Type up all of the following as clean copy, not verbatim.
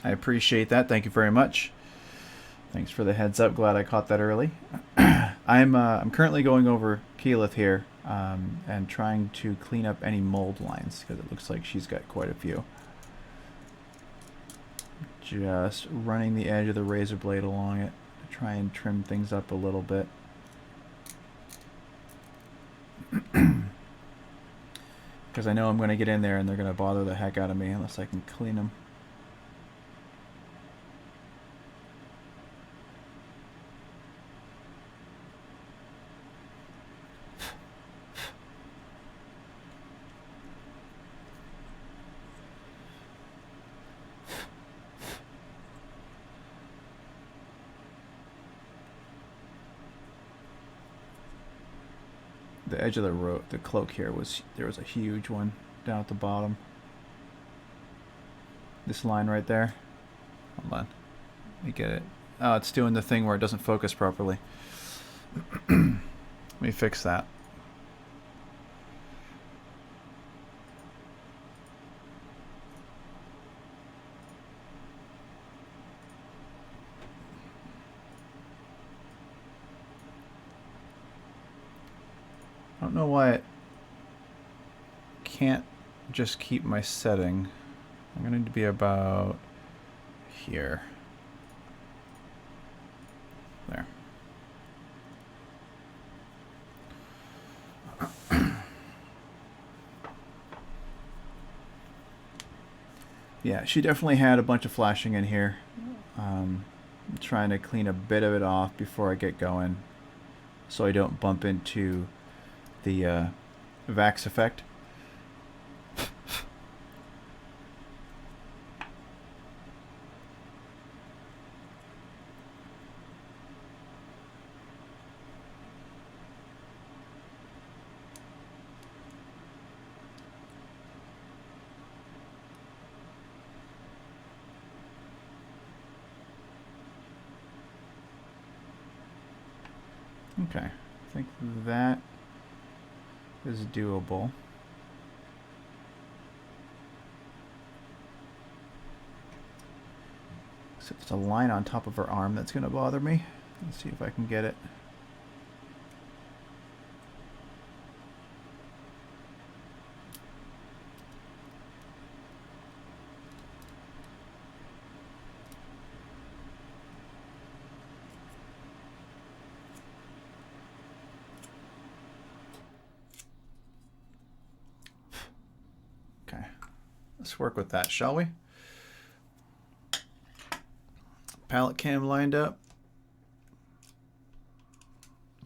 I appreciate that. Thank you very much. Thanks for the heads up. Glad I caught that early. I'm currently going over Keylith here and trying to clean up any mold lines because it looks like she's got quite a few. Just running the edge of the razor blade along it to try and trim things up a little bit. Because I know I'm going to get in there and they're going to bother the heck out of me unless I can clean them. The edge of the cloak here there was a huge one down at the bottom. This line right there. Hold on. Let me get it. Oh, it's doing the thing where it doesn't focus properly. Let me fix that. I don't know why it can't just keep my setting. I'm going to need to be about here. There. Yeah, she definitely had a bunch of flashing in here. I'm trying to clean a bit of it off before I get going so I don't bump into the Vax effect. Okay, I think that is doable. Except it's a line on top of her arm that's going to bother me. Let's see if I can get it. Let's work with that, shall we? Palette cam lined up.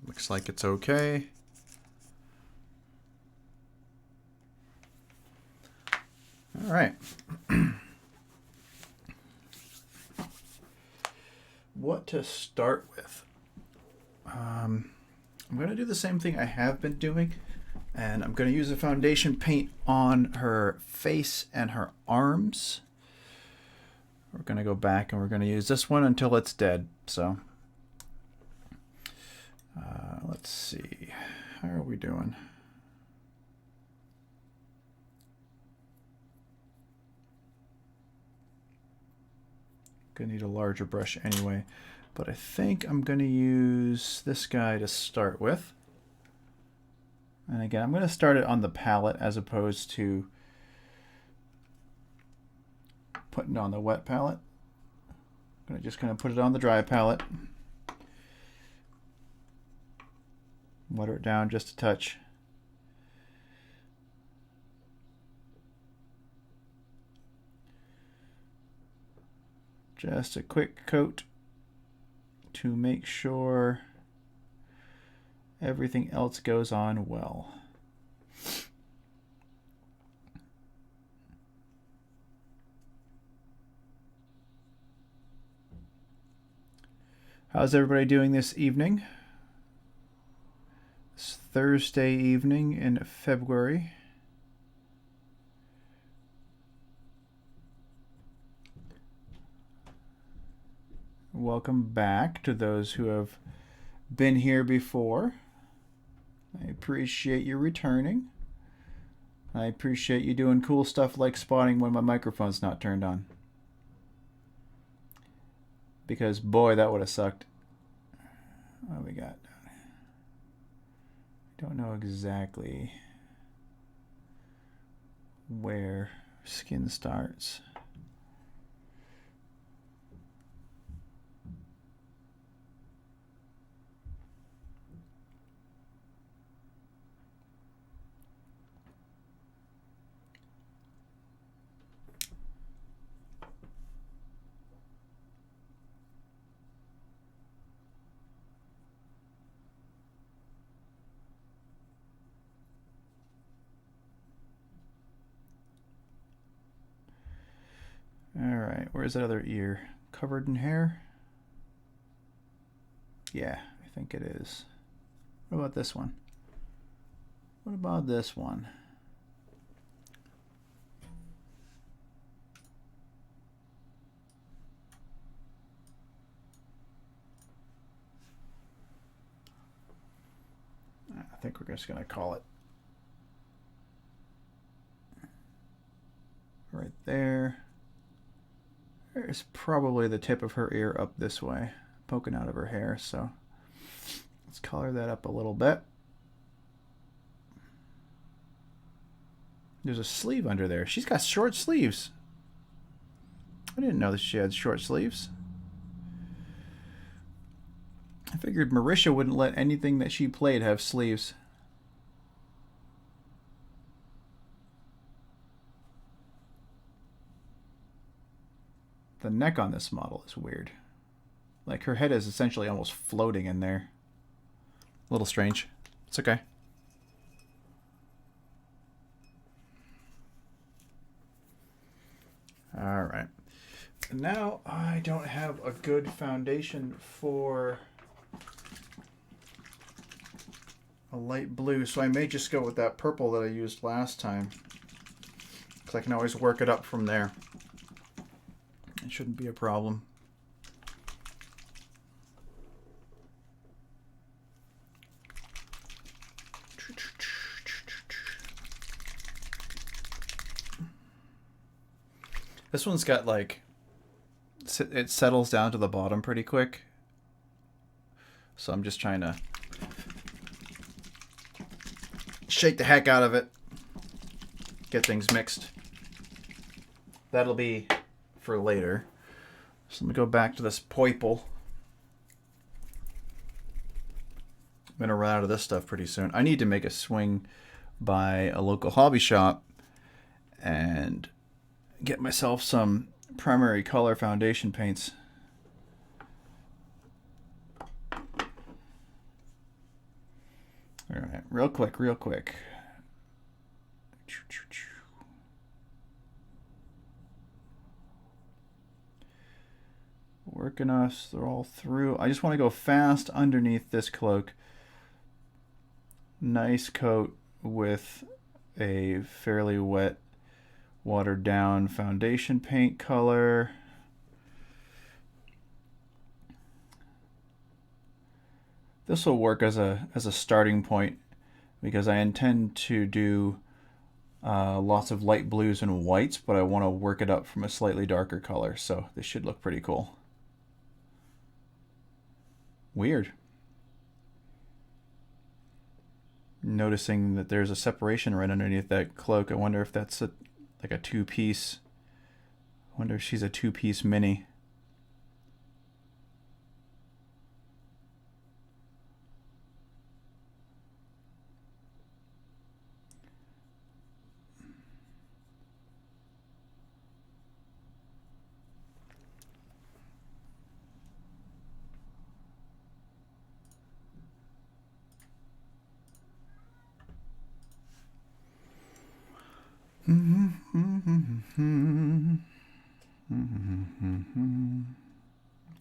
Looks like it's okay. All right. What to start with? I'm going to do the same thing I have been doing. And I'm going to use a foundation paint on her face and her arms. We're going to go back and we're going to use this one until it's dead. So let's see. How are we doing? Going to need a larger brush anyway. But I think I'm going to use this guy to start with. And again, I'm going to start it on the palette as opposed to putting it on the wet palette. I'm going to just kind of put it on the dry palette. Water it down just a touch. Just a quick coat to make sure everything else goes on well. How's everybody doing this evening? It's Thursday evening in February. Welcome back to those who have been here before. I appreciate you returning. I appreciate you doing cool stuff like spotting when my microphone's not turned on. because boy, that would have sucked. What do we got? Don't know exactly where skin starts. Alright, where's that other ear? Covered in hair? Yeah, I think it is. What about this one? What about this one? I think we're just going to call it right there. There's probably the tip of her ear up this way, poking out of her hair, so let's color that up a little bit. There's a sleeve under there. She's got short sleeves. I didn't know that she had short sleeves. I figured Marisha wouldn't let anything that she played have sleeves. The neck on this model is weird. Like her head is essentially almost floating in there. A little strange. It's okay. All right. Now I don't have a good foundation for a light blue, so I may just go with that purple that I used last time, because I can always work it up from there. It shouldn't be a problem. This one's got like, it settles down to the bottom pretty quick. So I'm just trying to shake the heck out of it. Get things mixed. That'll be for later. So let me go back to this purple. I'm going to run out of this stuff pretty soon. I need to make a swing by a local hobby shop and get myself some primary color foundation paints. All right, real quick. Working us all through. I just want to go fast underneath this cloak. Nice coat with a fairly wet, watered down foundation paint color. This will work as a starting point because I intend to do lots of light blues and whites, but I want to work it up from a slightly darker color, so this should look pretty cool. Weird. Noticing that there's a separation right underneath that cloak. I wonder if that's like a two-piece. I wonder if she's a two-piece mini.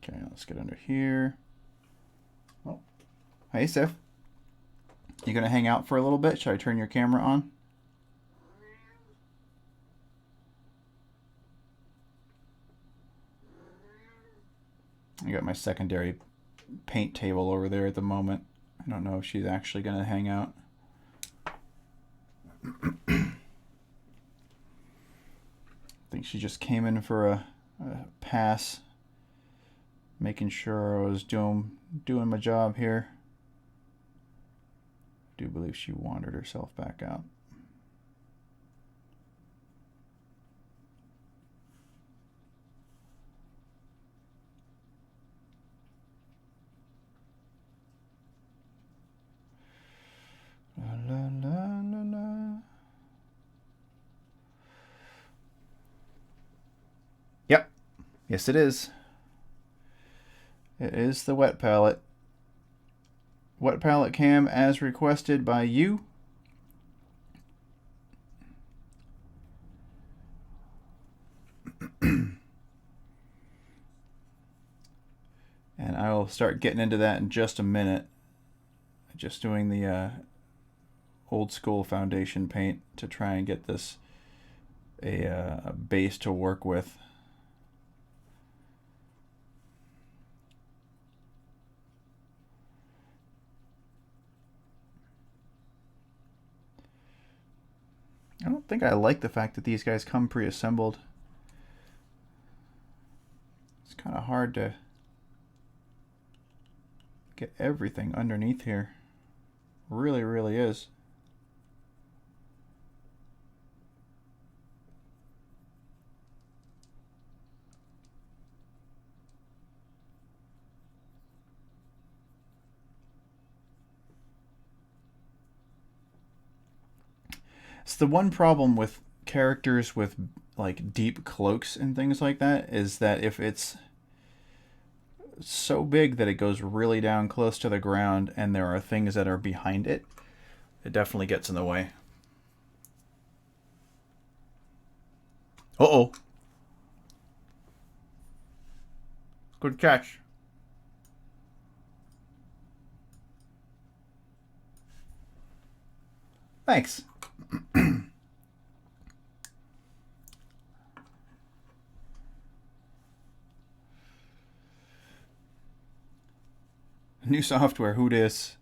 Okay, let's get under here. Oh, hey, Sif. You gonna hang out for a little bit? Should I turn your camera on? I got my secondary paint table over there at the moment. I don't know if she's actually gonna hang out. I think she just came in for a pass. Making sure I was doing my job here. I do believe she wandered herself back out. La, la, la, la, la. Yep. Yes, it is. It is the wet palette. Wet palette cam as requested by you. And I will start getting into that in just a minute. Just doing the old school foundation paint to try and get this a base to work with. I don't think I like the fact that these guys come pre-assembled. It's kind of hard to get everything underneath here. Really, really is. It's the one problem with characters with like deep cloaks and things like that, is that if it's so big that it goes really down close to the ground and there are things that are behind it, it definitely gets in the way. Uh-oh. Good catch. Thanks. New software, who dis?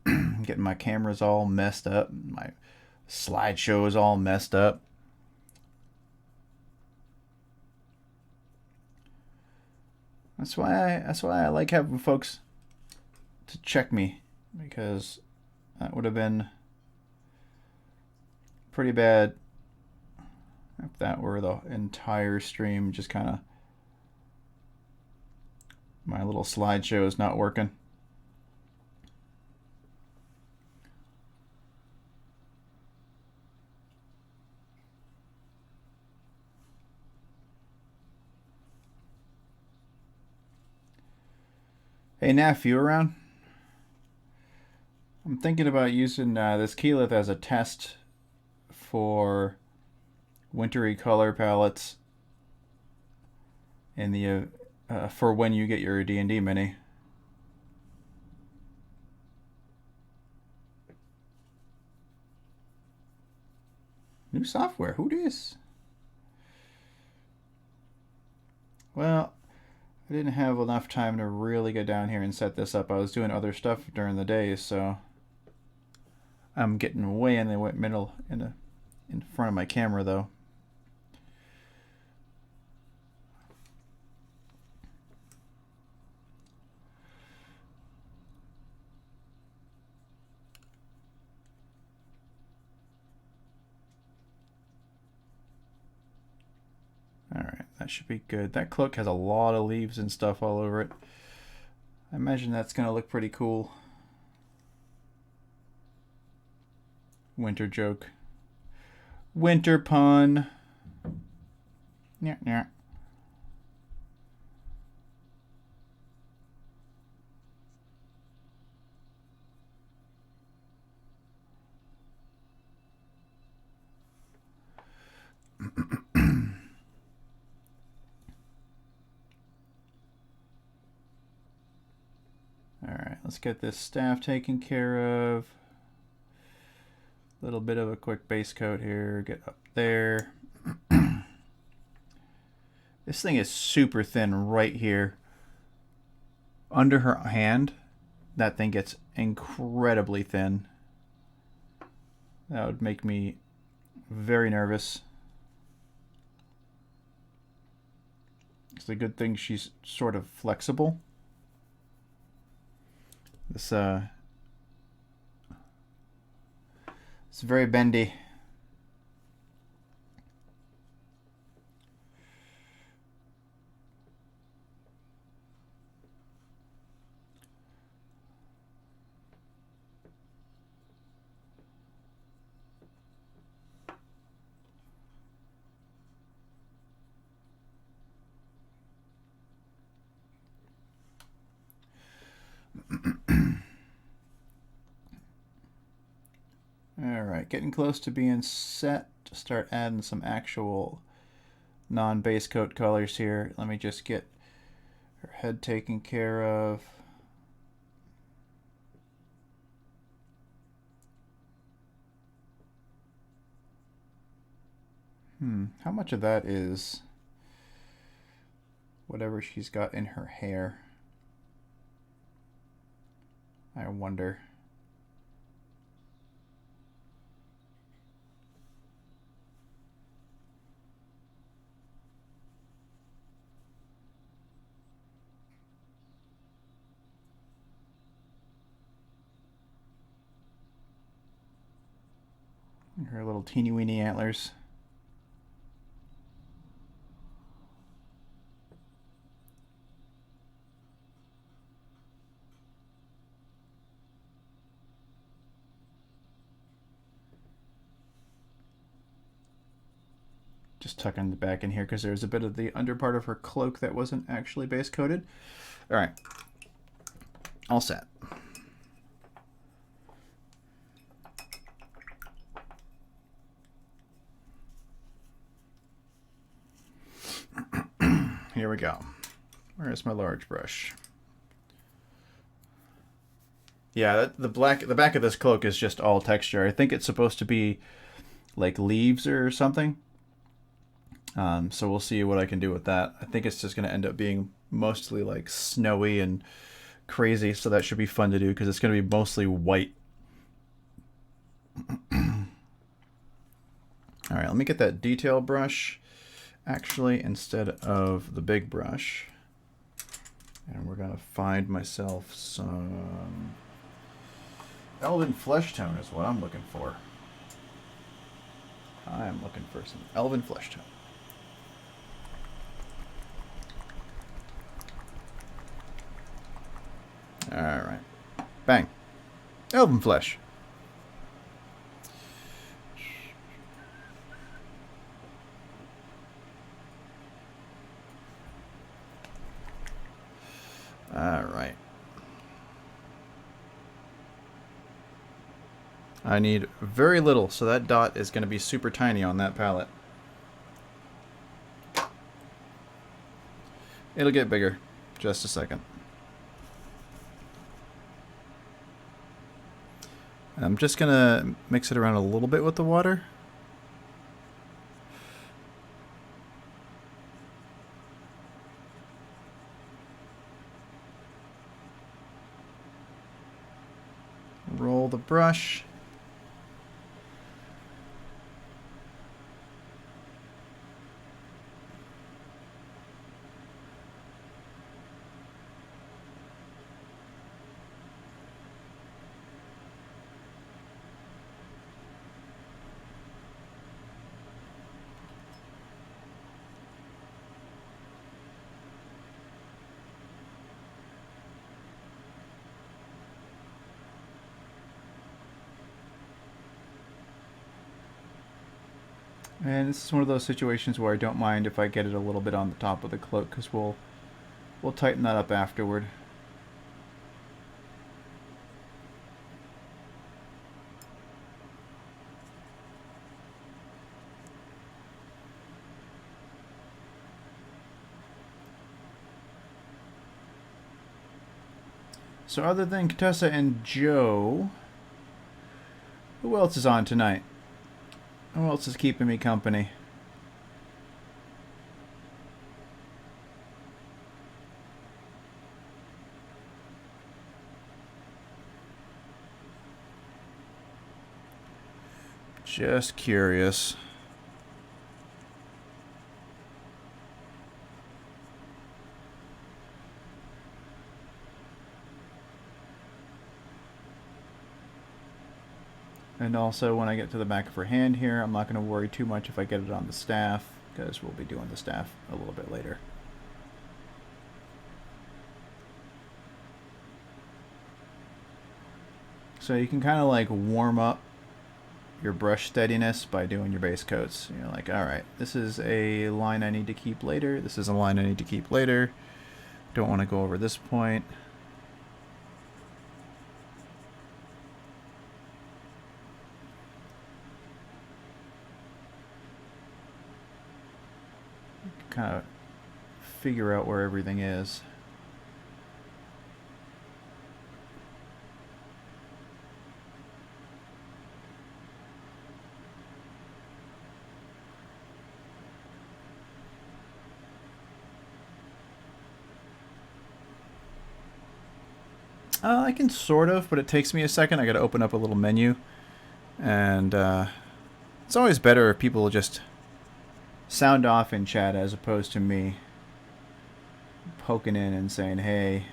Getting my cameras all messed up. My slideshow is all messed up. That's why I like having folks to check me, because that would have been pretty bad if that were the entire stream, just kind of my little slideshow is not working. Hey, Naff, you around? I'm thinking about using this Keylith as a test for wintry color palettes in the for when you get your D&D mini. New software, who dis? Well, I didn't have enough time to really get down here and set this up. I was doing other stuff during the day, so I'm getting way in the middle, in front of my camera though. Alright, that should be good. That cloak has a lot of leaves and stuff all over it. I imagine that's going to look pretty cool. Winter joke. Winter pun. Yeah, yeah. Alright, let's get this staff taken care of. A little bit of a quick base coat here. Get up there. This thing is super thin right here. Under her hand, that thing gets incredibly thin. That would make me very nervous. the good thing she's sort of flexible. This it's very bendy. Alright, getting close to being set to start adding some actual non-base coat colors here. Let me just get her head taken care of. How much of that is whatever she's got in her hair? I wonder. Her little teeny weeny antlers. Just tucking the back in here because there's a bit of the under part of her cloak that wasn't actually base coated. All right, all set. Here we go. Where's my large brush? Yeah, the back of this cloak is just all texture. I think it's supposed to be like leaves or something. So we'll see what I can do with that. I think it's just going to end up being mostly like snowy and crazy, so that should be fun to do because it's going to be mostly white. All right, let me get that detail brush actually instead of the big brush. And we're going to find myself some elven flesh tone is what I'm looking for. I'm looking for some elven flesh tone. Alright. Bang. Elven flesh. Alright. I need very little, so that dot is going to be super tiny on that palette. It'll get bigger. Just a second. I'm just going to mix it around a little bit with the water. Roll the brush. And this is one of those situations where I don't mind if I get it a little bit on the top of the cloak, because we'll tighten that up afterward. So other than Contessa and Joe, who else is on tonight? Who else is keeping me company? Just curious. And also when I get to the back of her hand here, I'm not going to worry too much if I get it on the staff, because we'll be doing the staff a little bit later. So you can kind of like warm up your brush steadiness by doing your base coats. You're like, all right, this is a line I need to keep later. This is a line I need to keep later. Don't want to go over this point. Kind of figure out where everything is. I can sort of, but it takes me a second. I got to open up a little menu. And it's always better if people just sound off in chat as opposed to me poking in and saying, hey,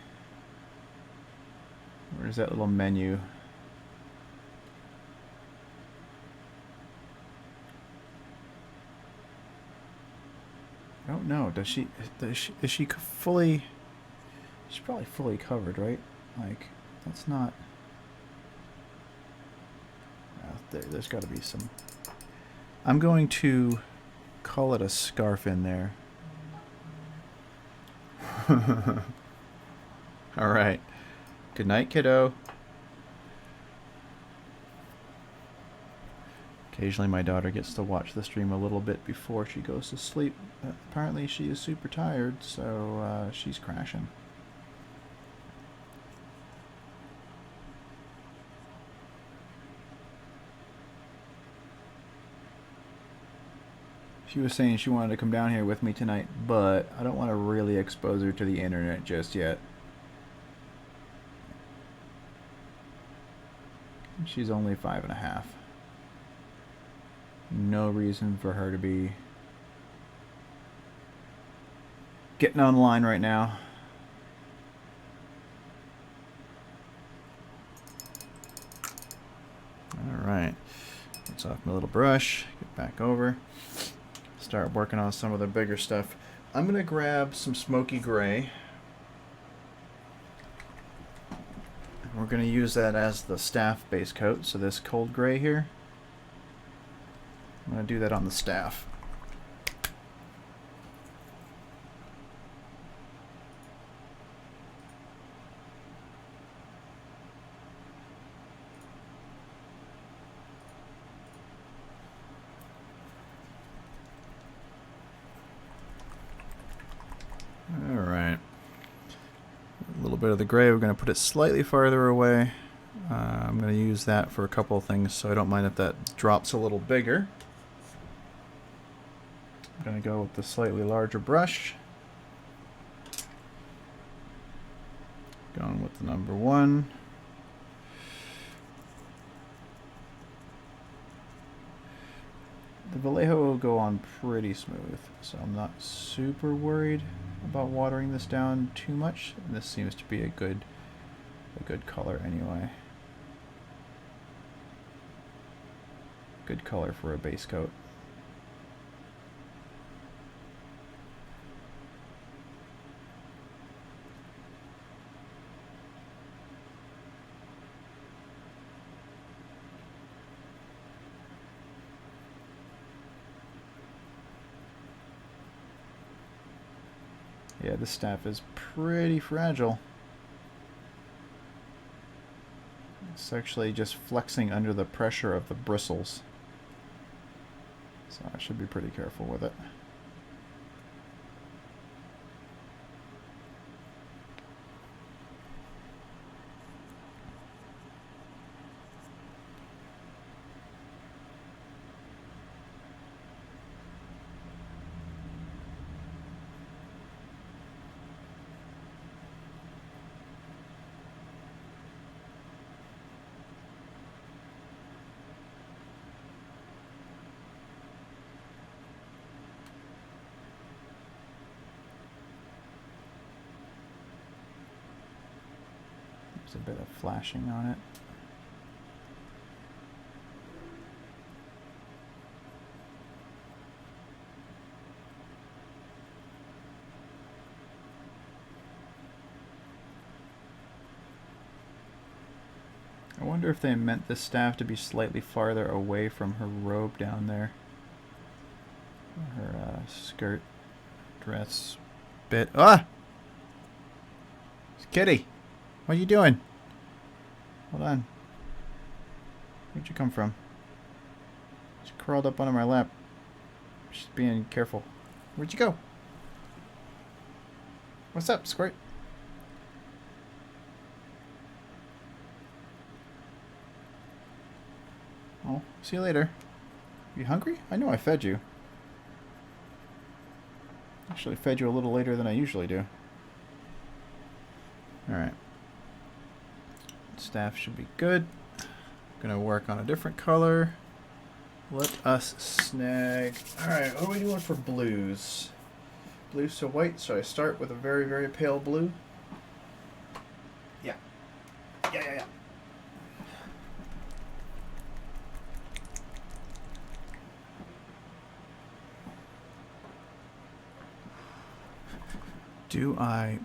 where's that little menu? I don't know. Is she fully... She's probably fully covered, right? Like, that's not... There's got to be some... I'm going to call it a scarf in there. Alright. Good night, kiddo. Occasionally my daughter gets to watch the stream a little bit before she goes to sleep. Apparently she is super tired, so she's crashing. She was saying she wanted to come down here with me tonight, but I don't want to really expose her to the internet just yet. She's only 5.5. No reason for her to be getting online right now. Alright. Let's off my little brush. Get back over. Start working on some of the bigger stuff. I'm going to grab some smoky gray. We're going to use that as the staff base coat. So this cold gray here, I'm going to do that on the staff. Alright. A little bit of the gray, we're going to put it slightly farther away. I'm going to use that for a couple of things, so I don't mind if that drops a little bigger. I'm going to go with the slightly larger brush. Going with the number 1. The Vallejo will go on pretty smooth, so I'm not super worried about watering this down too much. And this seems to be a good color anyway. Good color for a base coat. Yeah, this staff is pretty fragile. It's actually just flexing under the pressure of the bristles. So I should be pretty careful with it. There's a bit of flashing on it. wonder if they meant this staff to be slightly farther away from her robe down there. Her skirt, dress, bit. Ah! It's Kitty! What are you doing? Hold on. Where'd you come from? She crawled up onto my lap. She's being careful. Where'd you go? What's up, Squirt? Oh, see you later. You hungry? I know I fed you. Actually fed you a little later than I usually do. Alright. Staff should be good. Gonna work on a different color. Let us snag. Alright, what are we doing for blues? Blues to white. So I start with a very, very pale blue. Yeah. Yeah. Do I...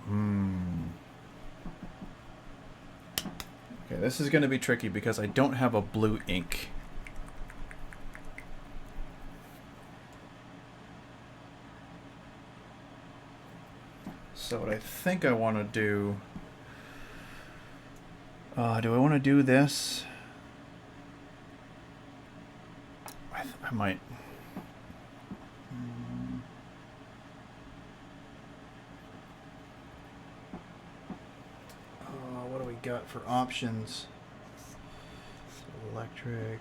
Okay, this is going to be tricky because I don't have a blue ink. So what I think I want to do... do I want to do this? I might... what do we got for options? Electric...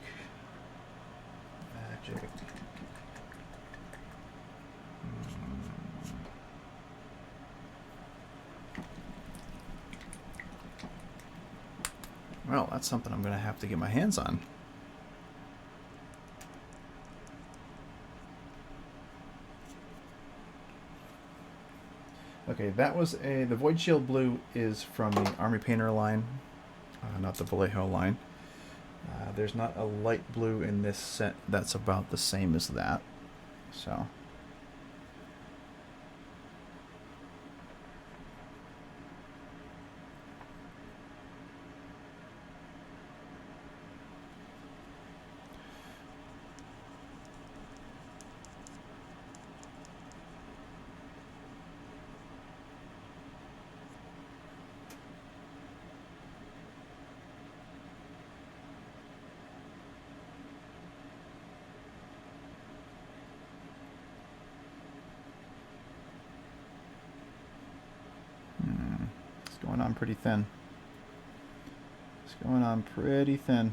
Magic... Well, that's something I'm going to have to get my hands on. Okay, that was the Void Shield Blue is from the Army Painter line, not the Vallejo line. There's not a light blue in this set that's about the same as that. So... going on pretty thin. It's going on pretty thin.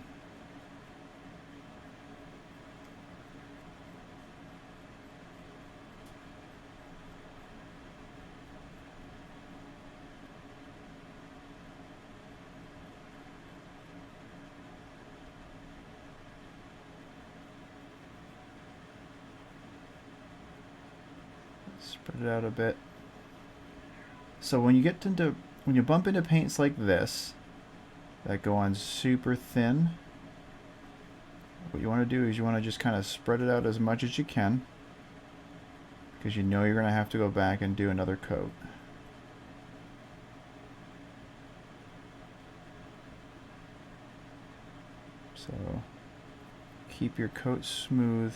Spread it out a bit. So when you get into when you bump into paints like this that go on super thin, what you want to do is you want to just kind of spread it out as much as you can, because you know you're going to have to go back and do another coat. So keep your coat smooth.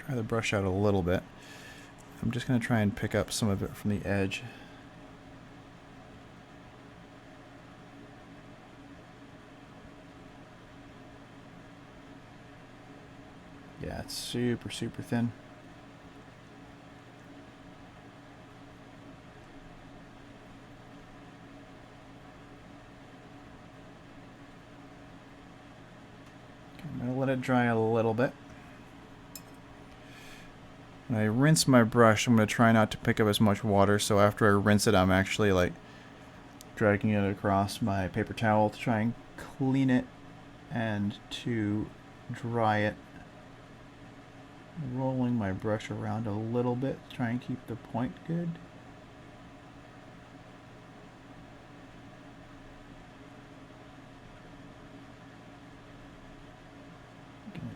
Try the brush out a little bit. I'm just going to try and pick up some of it from the edge. Yeah, it's super, super thin. Okay, I'm going to let it dry a little bit. When I rinse my brush, I'm going to try not to pick up as much water, so after I rinse it, I'm actually like dragging it across my paper towel to try and clean it and to dry it. Rolling my brush around a little bit to try and keep the point good.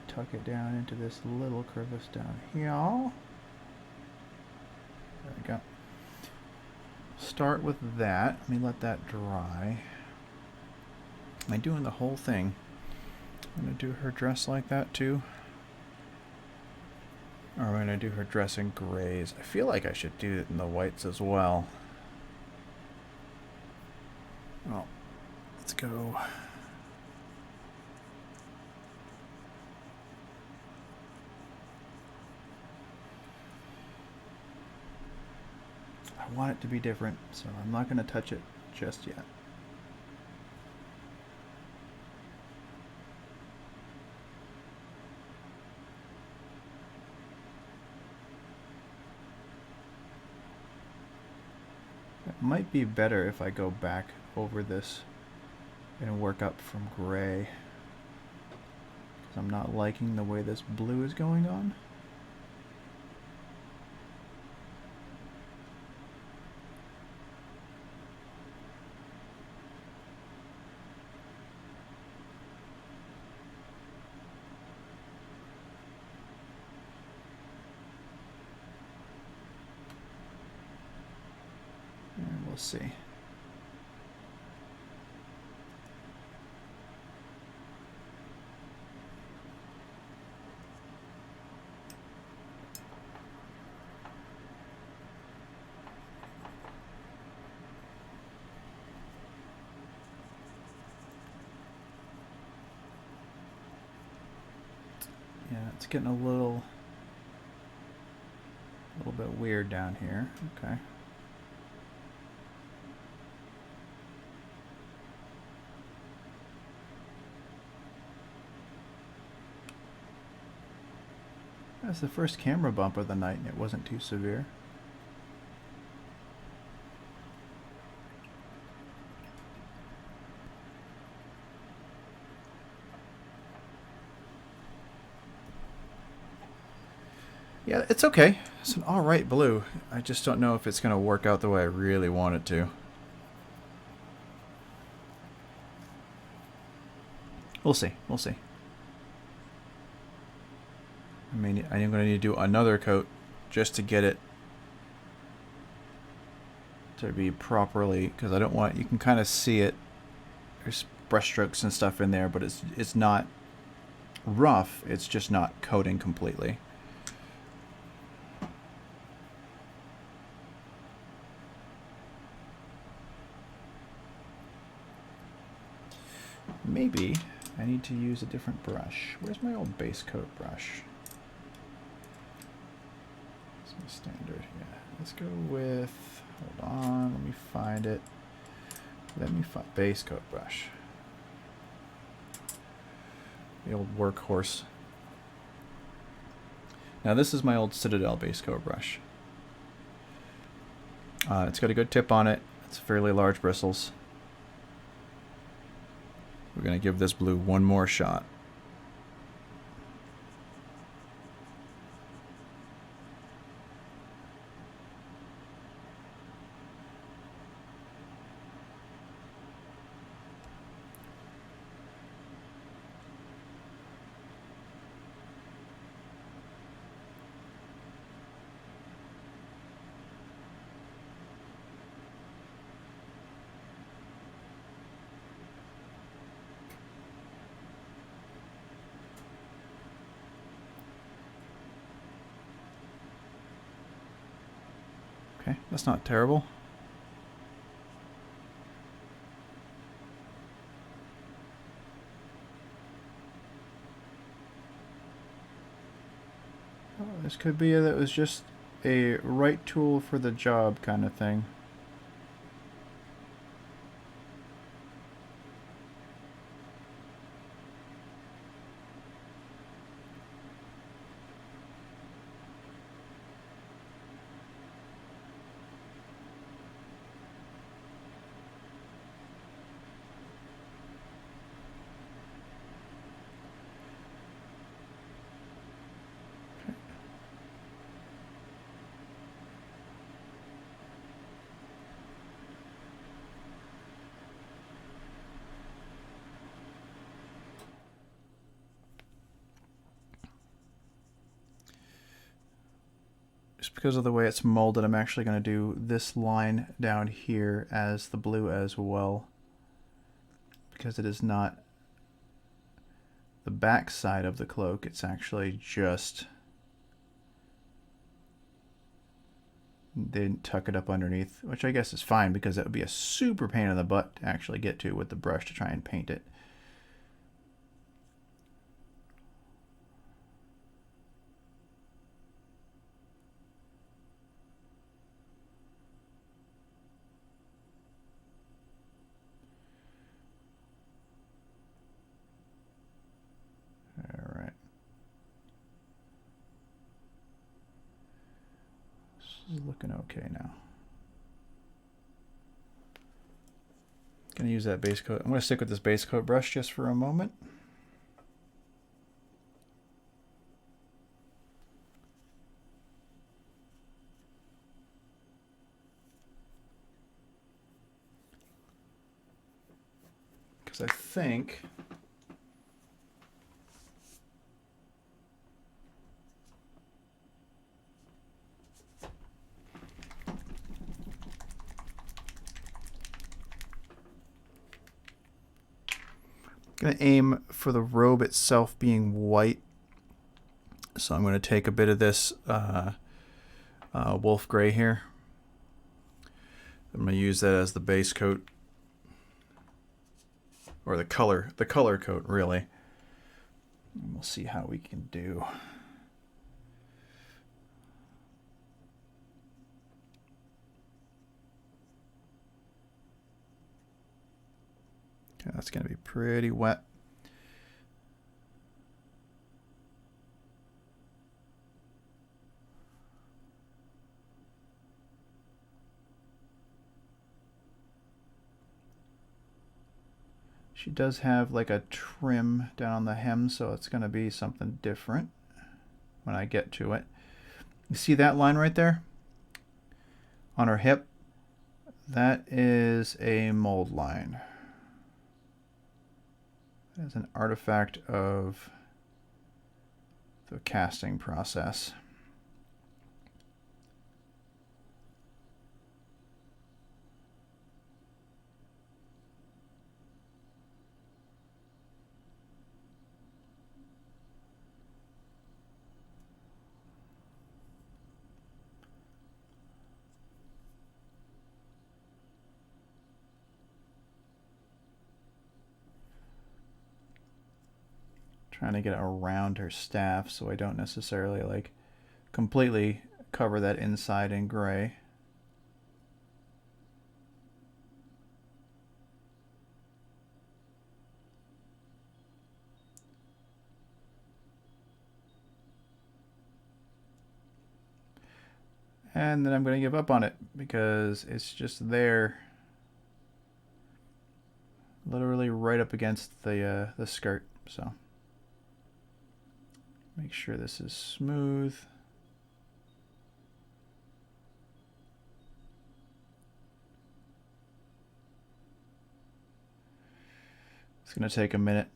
Tuck it down into this little crevice down here. There we go. start with that. Let me let that dry. Am I doing the whole thing? I'm going to do her dress like that too. Or am I going to do her dress in grays? I feel like I should do it in the whites as well. Well, let's go. I want it to be different, so I'm not going to touch it just yet. It might be better if I go back over this and work up from gray, because I'm not liking the way this blue is going on. And we'll see. Yeah, it's getting a little bit weird down here. Okay. That's the first camera bump of the night, and it wasn't too severe. Yeah, it's okay. It's an alright blue. I just don't know if it's going to work out the way I really want it to. We'll see. We'll see. I mean, I'm going to need to do another coat just to get it to be properly, because I don't want, you can kind of see it. There's brush strokes and stuff in there, but it's not rough. It's just not coating completely. Maybe I need to use a different brush. Where's my old base coat brush? It's my standard. Yeah, let's go with, hold on, let me find it. Let me find base coat brush. The old workhorse. Now this is my old Citadel base coat brush. It's got a good tip on it. It's fairly large bristles. We're going to give this blue one more shot. Okay, that's not terrible. Oh, this could be that it was just a right tool for the job kind of thing. just because of the way it's molded, I'm actually going to do this line down here as the blue as well, because it is not the back side of the cloak, it's actually just, they didn't tuck it up underneath, which I guess is fine because it would be a super pain in the butt to actually get to with the brush to try and paint it. All right. This is looking okay now. Gonna use that base coat. I'm gonna stick with this base coat brush just for a moment. Because I think going to aim for the robe itself being white. So I'm going to take a bit of this wolf gray here. I'm going to use that as the base coat, or the color coat really. And we'll see how we can do. Okay, that's going to be pretty wet. She does have like a trim down on the hem, so it's going to be something different when I get to it. You see that line right there on her hip? That is a mold line. As an artifact of the casting process. Trying to get around her staff so I don't necessarily like completely cover that inside in gray. And then I'm going to give up on it because it's just there, literally right up against the skirt. So make sure this is smooth. It's going to take a minute.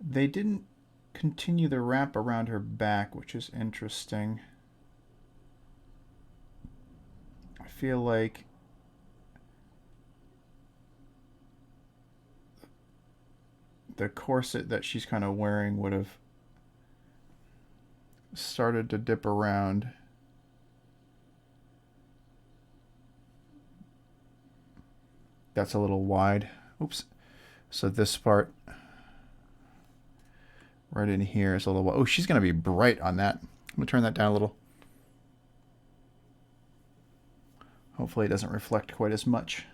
They didn't continue the wrap around her back, which is interesting. I feel like the corset that she's kind of wearing would have started to dip around. That's a little wide. Oops. So this part right in here is a little wide. Oh, she's going to be bright on that. I'm going to turn that down a little. Hopefully it doesn't reflect quite as much.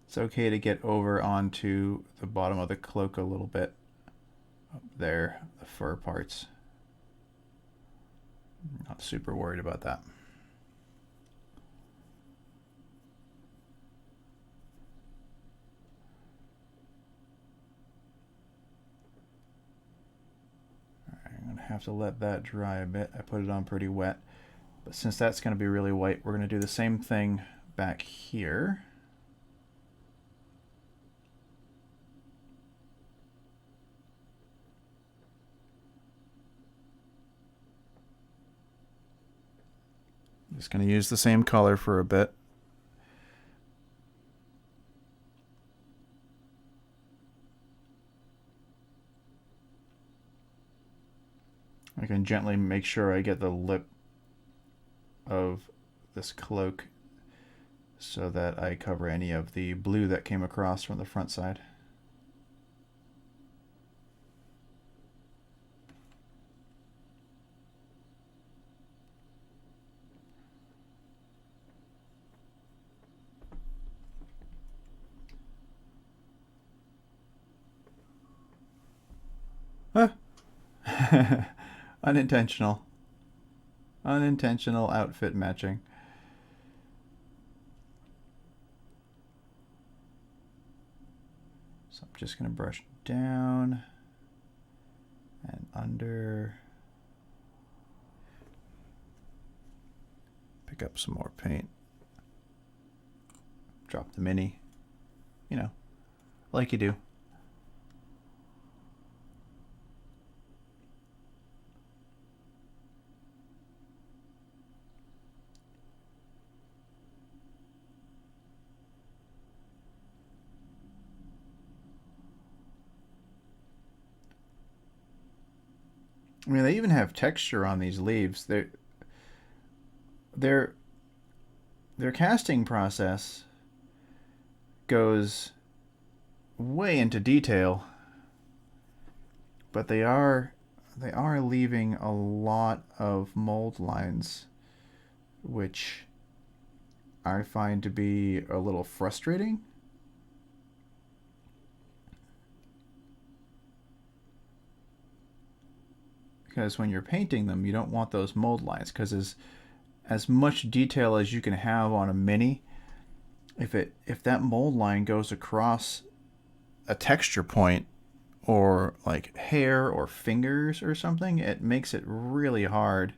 It's okay to get over onto the bottom of the cloak a little bit. Up there, the fur parts. Not super worried about that. have to let that dry a bit. I put it on pretty wet. But since that's going to be really white, we're going to do the same thing back here. I'm just going to use the same color for a bit. I can gently make sure I get the lip of this cloak so that I cover any of the blue that came across from the front side. Huh. Unintentional. Unintentional outfit matching. So I'm just going to brush down and under. Pick up some more paint. Drop the mini. You know, like you do. I mean, they even have texture on these leaves. Their casting process goes way into detail, but they are leaving a lot of mold lines, which I find to be a little frustrating. Because when you're painting them, you don't want those mold lines, because as much detail as you can have on a mini, if that mold line goes across a texture point or like hair or fingers or something, it makes it really hard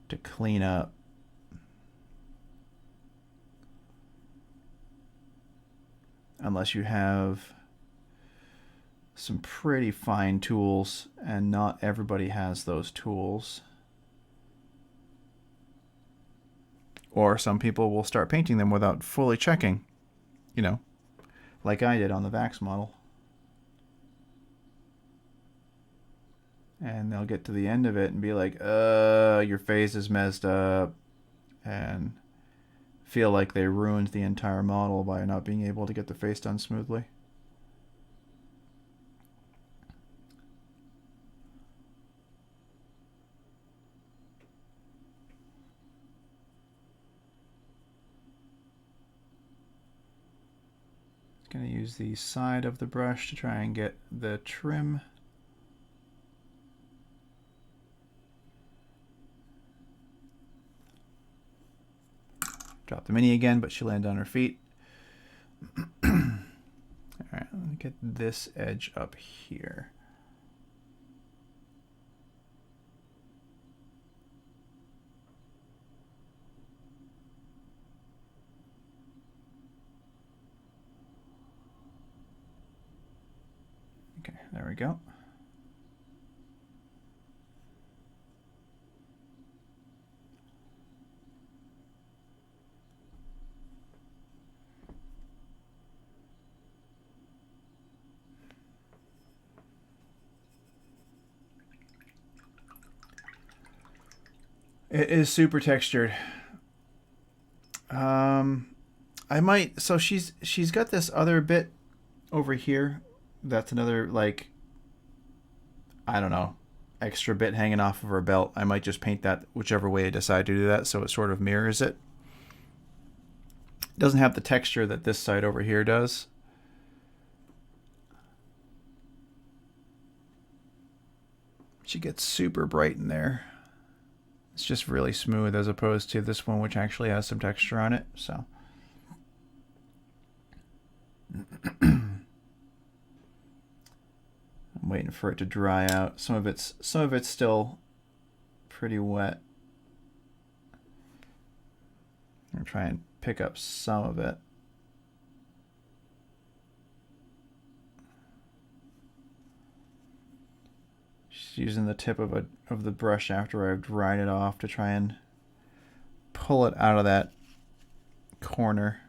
to clean up. Unless you have some pretty fine tools, and not everybody has those tools. Or some people will start painting them without fully checking, you know, like I did on the Vax model. And they'll get to the end of it and be like, your face is messed up, and feel like they ruined the entire model by not being able to get the face done smoothly. Going to use the side of the brush to try and get the trim. Drop the mini again, but she landed on her feet. All right, let me get this edge up here. Okay, there we go. It is super textured. I might, so she's got this other bit over here. That's another, like, I don't know, extra bit hanging off of her belt. I might just paint that whichever way I decide to do that, so it sort of mirrors it. It doesn't have the texture that this side over here does. She gets super bright in there. It's just really smooth as opposed to this one, which actually has some texture on it. So I'm waiting for it to dry out. Some of it's still pretty wet. I'm gonna try and pick up some of it. Just using the tip of the brush after I've dried it off to try and pull it out of that corner.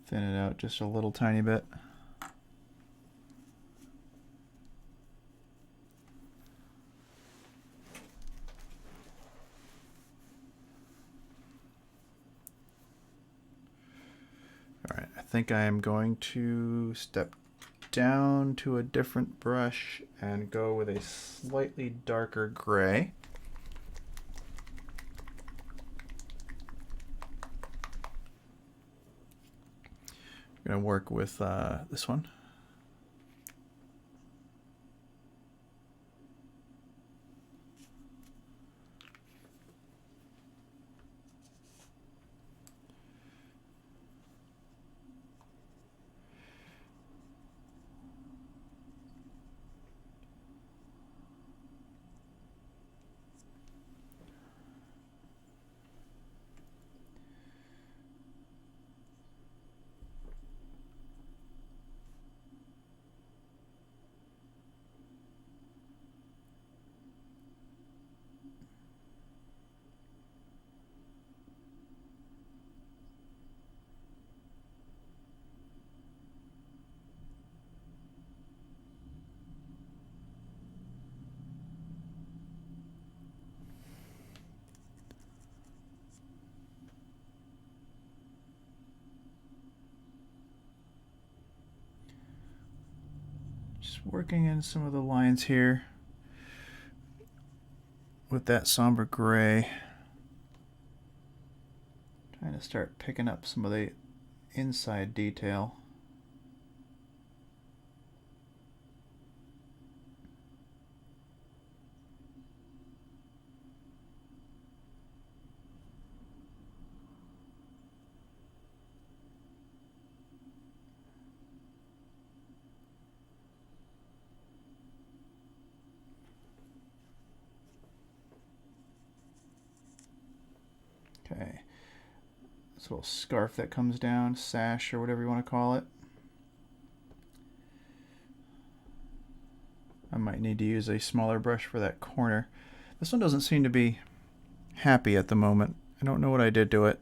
Thin it out just a little tiny bit. All right, I think I am going to step down to a different brush and go with a slightly darker gray. I'm going to work with this one. Just working in some of the lines here with that somber gray. Trying to start picking up some of the inside detail. Okay, this little scarf that comes down, sash or whatever you want to call it. I might need to use a smaller brush for that corner. This one doesn't seem to be happy at the moment. I don't know what I did to it.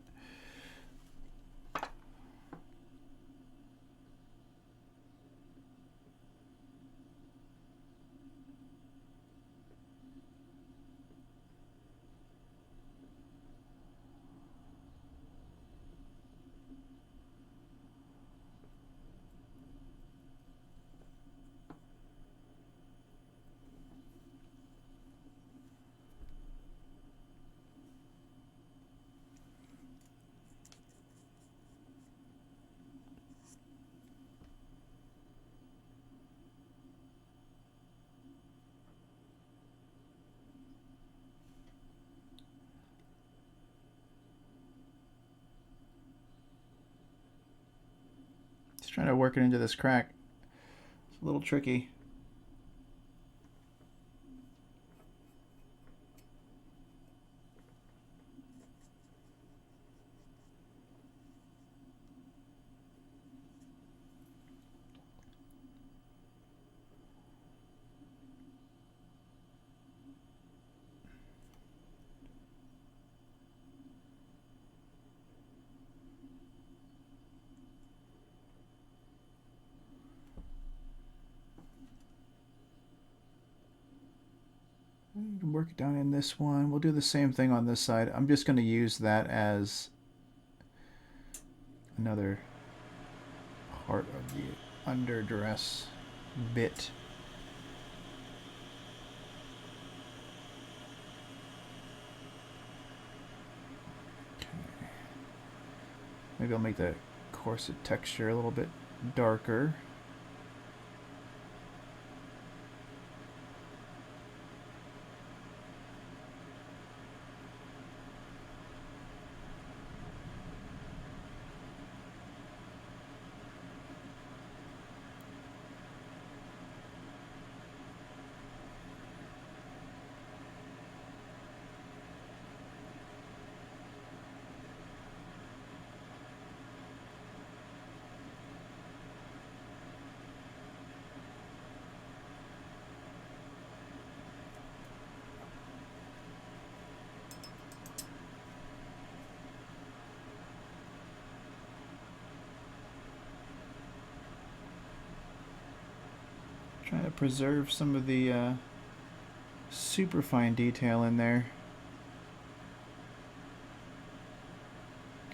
Just trying to work it into this crack. It's a little tricky. You can work it down in this one. We'll do the same thing on this side. I'm just going to use that as another part of the underdress bit. Okay. Maybe I'll make the corset texture a little bit darker. Trying to preserve some of the super fine detail in there.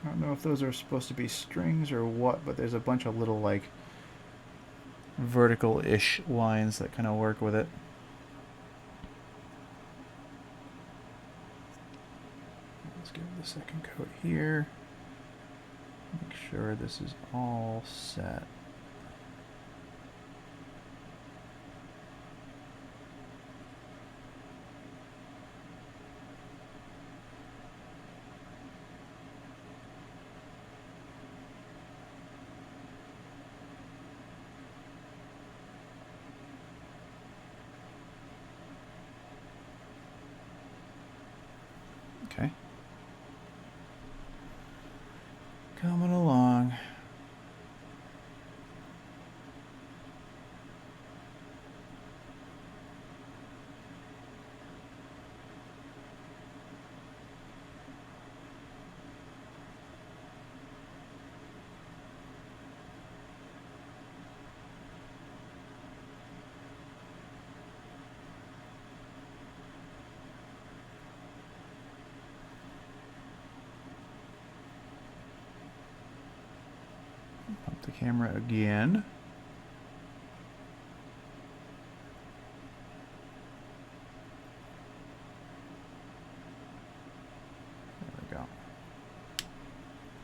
I don't know if those are supposed to be strings or what, but there's a bunch of little like vertical-ish lines that kind of work with it. Let's give it the second coat here. Make sure this is all set. Okay. Coming along. Pump the camera again. There we go.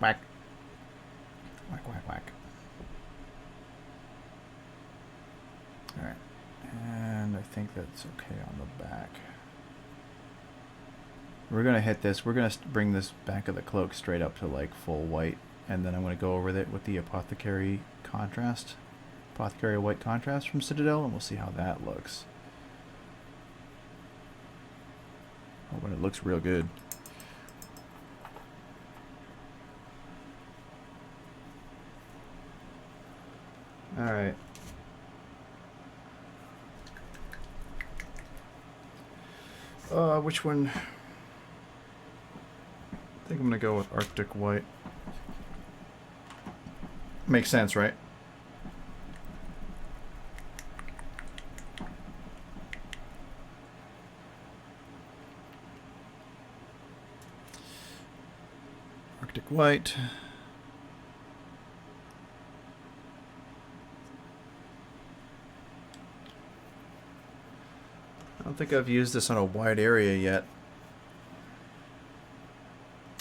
Whack. Whack, whack, whack. Alright. And I think that's okay on the back. We're going to hit this. We're going to bring this back of the cloak straight up to like full white. And then I'm going to go over it with the Apothecary contrast. Apothecary white contrast from Citadel. And we'll see how that looks. Oh, but it looks real good. Alright. Which one? I think I'm going to go with Arctic White. Makes sense, right? Arctic White. I don't think I've used this on a wide area yet.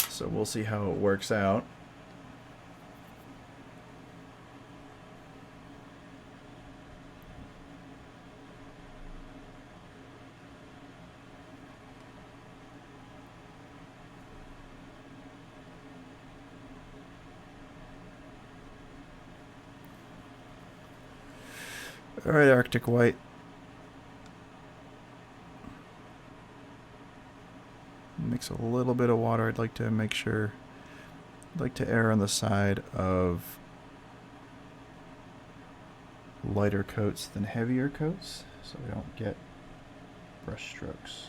So we'll see how it works out. Alright, Arctic White. Mix a little bit of water. I'd like to make sure, I'd like to err on the side of lighter coats than heavier coats, so we don't get brush strokes.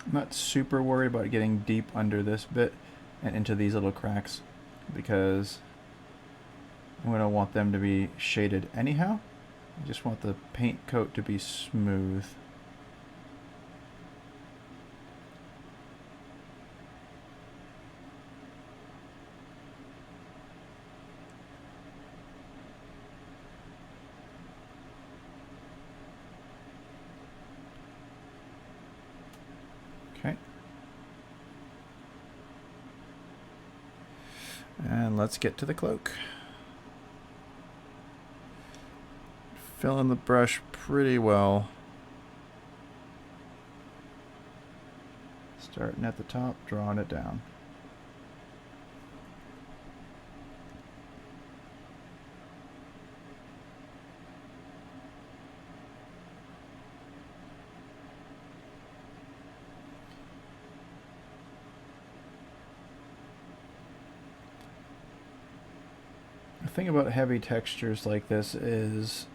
I'm not super worried about getting deep under this bit and into these little cracks because I'm going to want them to be shaded anyhow. I just want the paint coat to be smooth. Okay. And let's get to the cloak. Fill in the brush pretty well. Starting at the top, drawing it down. The thing about heavy textures like this is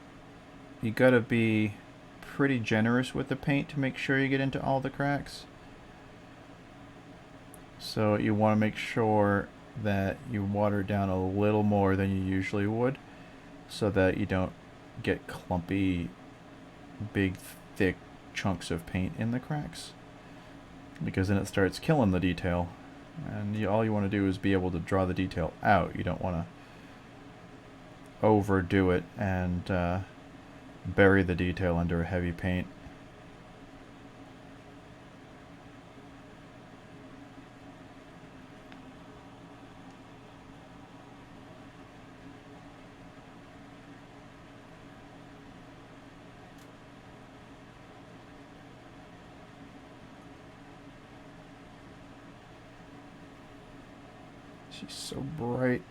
you gotta be pretty generous with the paint to make sure you get into all the cracks. So you want to make sure that you water down a little more than you usually would so that you don't get clumpy, big, thick chunks of paint in the cracks, because then it starts killing the detail, and all you want to do is be able to draw the detail out. You don't want to overdo it and bury the detail under a heavy paint. She's so bright.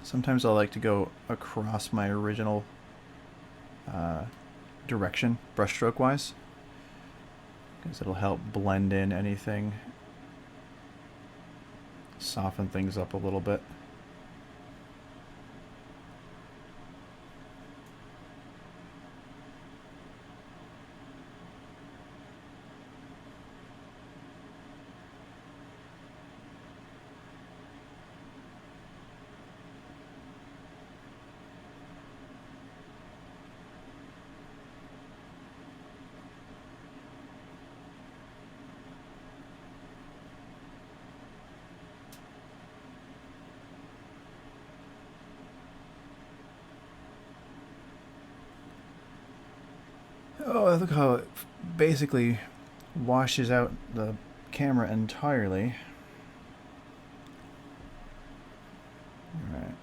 Sometimes I like to go across my original direction, brushstroke wise, because it'll help blend in anything, soften things up a little bit. Oh, look how it basically washes out the camera entirely. Alright.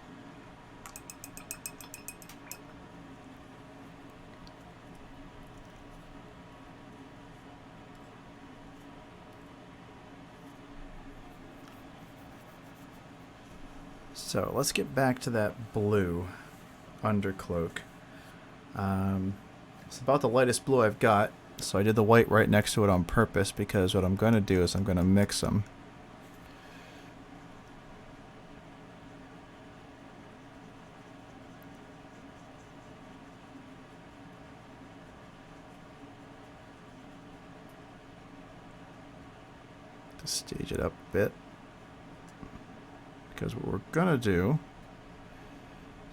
So let's get back to that blue undercloak. It's about the lightest blue I've got, so I did the white right next to it on purpose, because what I'm going to do is I'm going to mix them. To stage it up a bit. Because what we're going to do,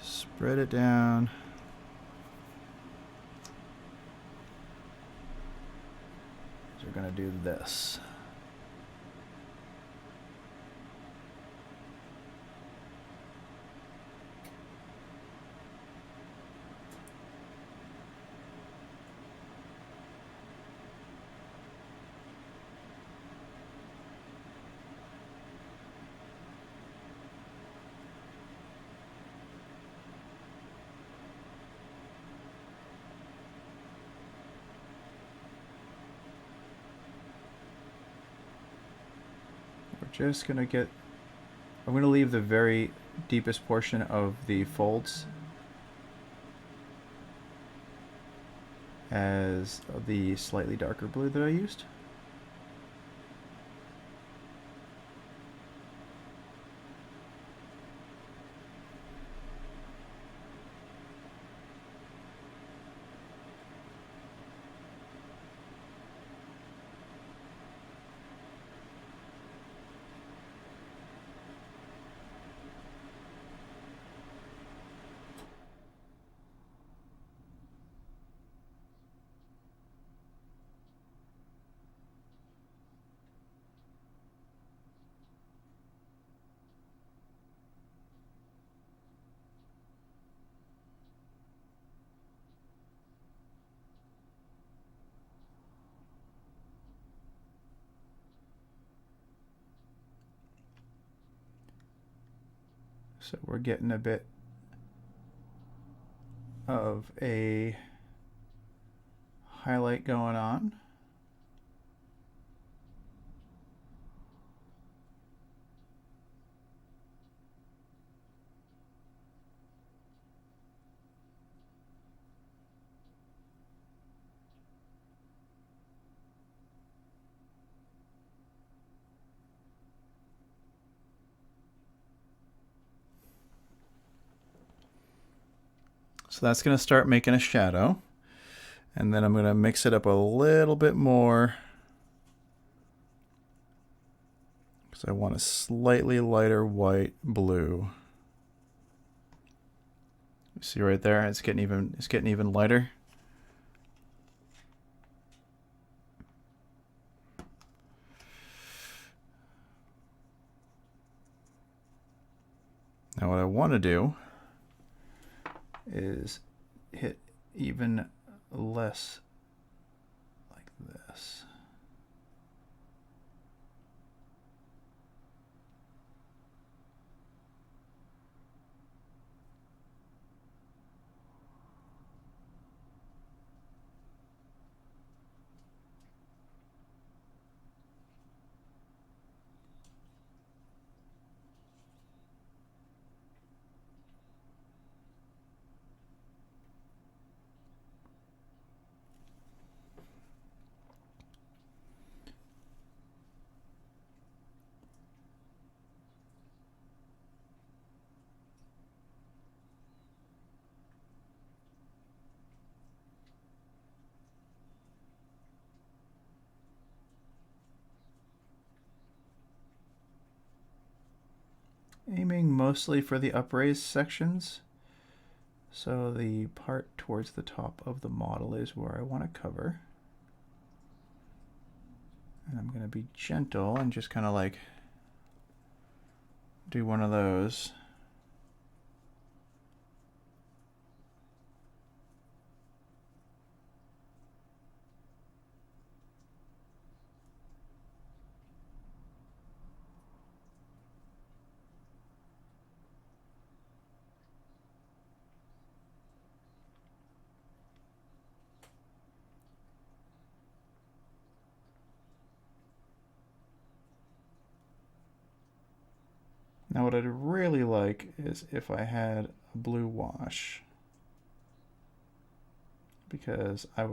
spread it down. We're going to do this. Just gonna get, I'm gonna leave the very deepest portion of the folds as the slightly darker blue that I used. So we're getting a bit of a highlight going on. So that's going to start making a shadow. And then I'm going to mix it up a little bit more because I want a slightly lighter white blue. You see right there, it's getting even lighter. Now what I want to do is hit even less like this. Aiming mostly for the upraised sections. So the part towards the top of the model is where I want to cover. And I'm going to be gentle and just kind of like do one of those. Now what I'd really like is if I had a blue wash, because I'd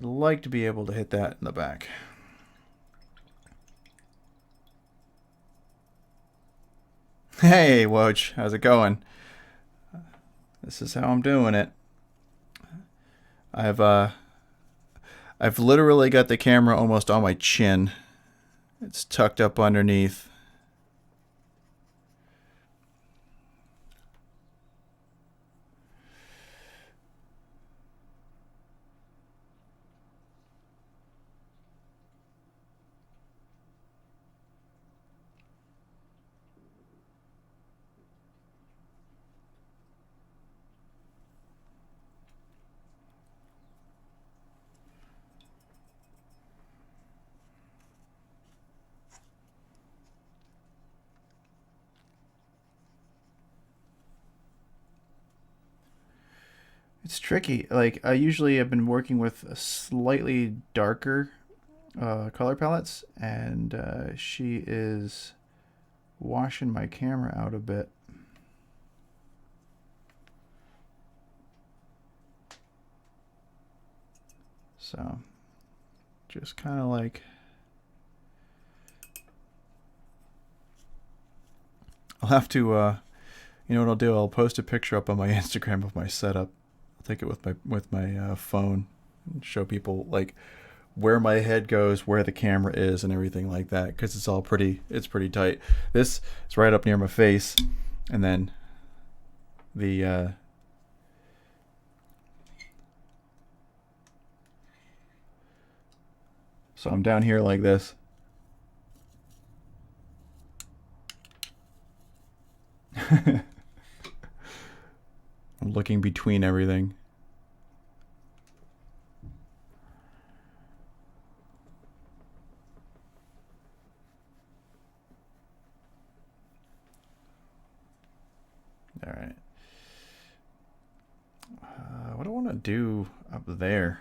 like to be able to hit that in the back. Hey, Woj, how's it going? This is how I'm doing it. I've literally got the camera almost on my chin. It's tucked up underneath. It's tricky. Like, I usually have been working with a slightly darker color palettes, and she is washing my camera out a bit. So, just kind of like, I'll have to, you know what I'll do? I'll post a picture up on my Instagram of my setup. I'll take it with my phone and show people like where my head goes, where the camera is, and everything like that, because it's all pretty tight. This is right up near my face, and then the so I'm down here like this. I'm looking between everything. do up there?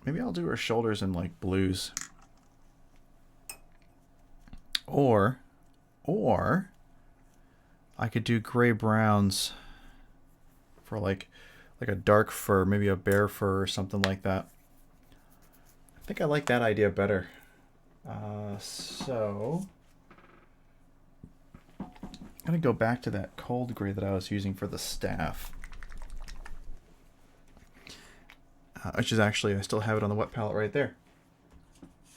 Maybe I'll do her shoulders in like blues. Or I could do gray browns for like a dark fur, maybe a bear fur or something like that. I think I like that idea better. So I'm gonna go back to that cold gray that I was using for the staff. Which is actually, I still have it on the wet palette right there.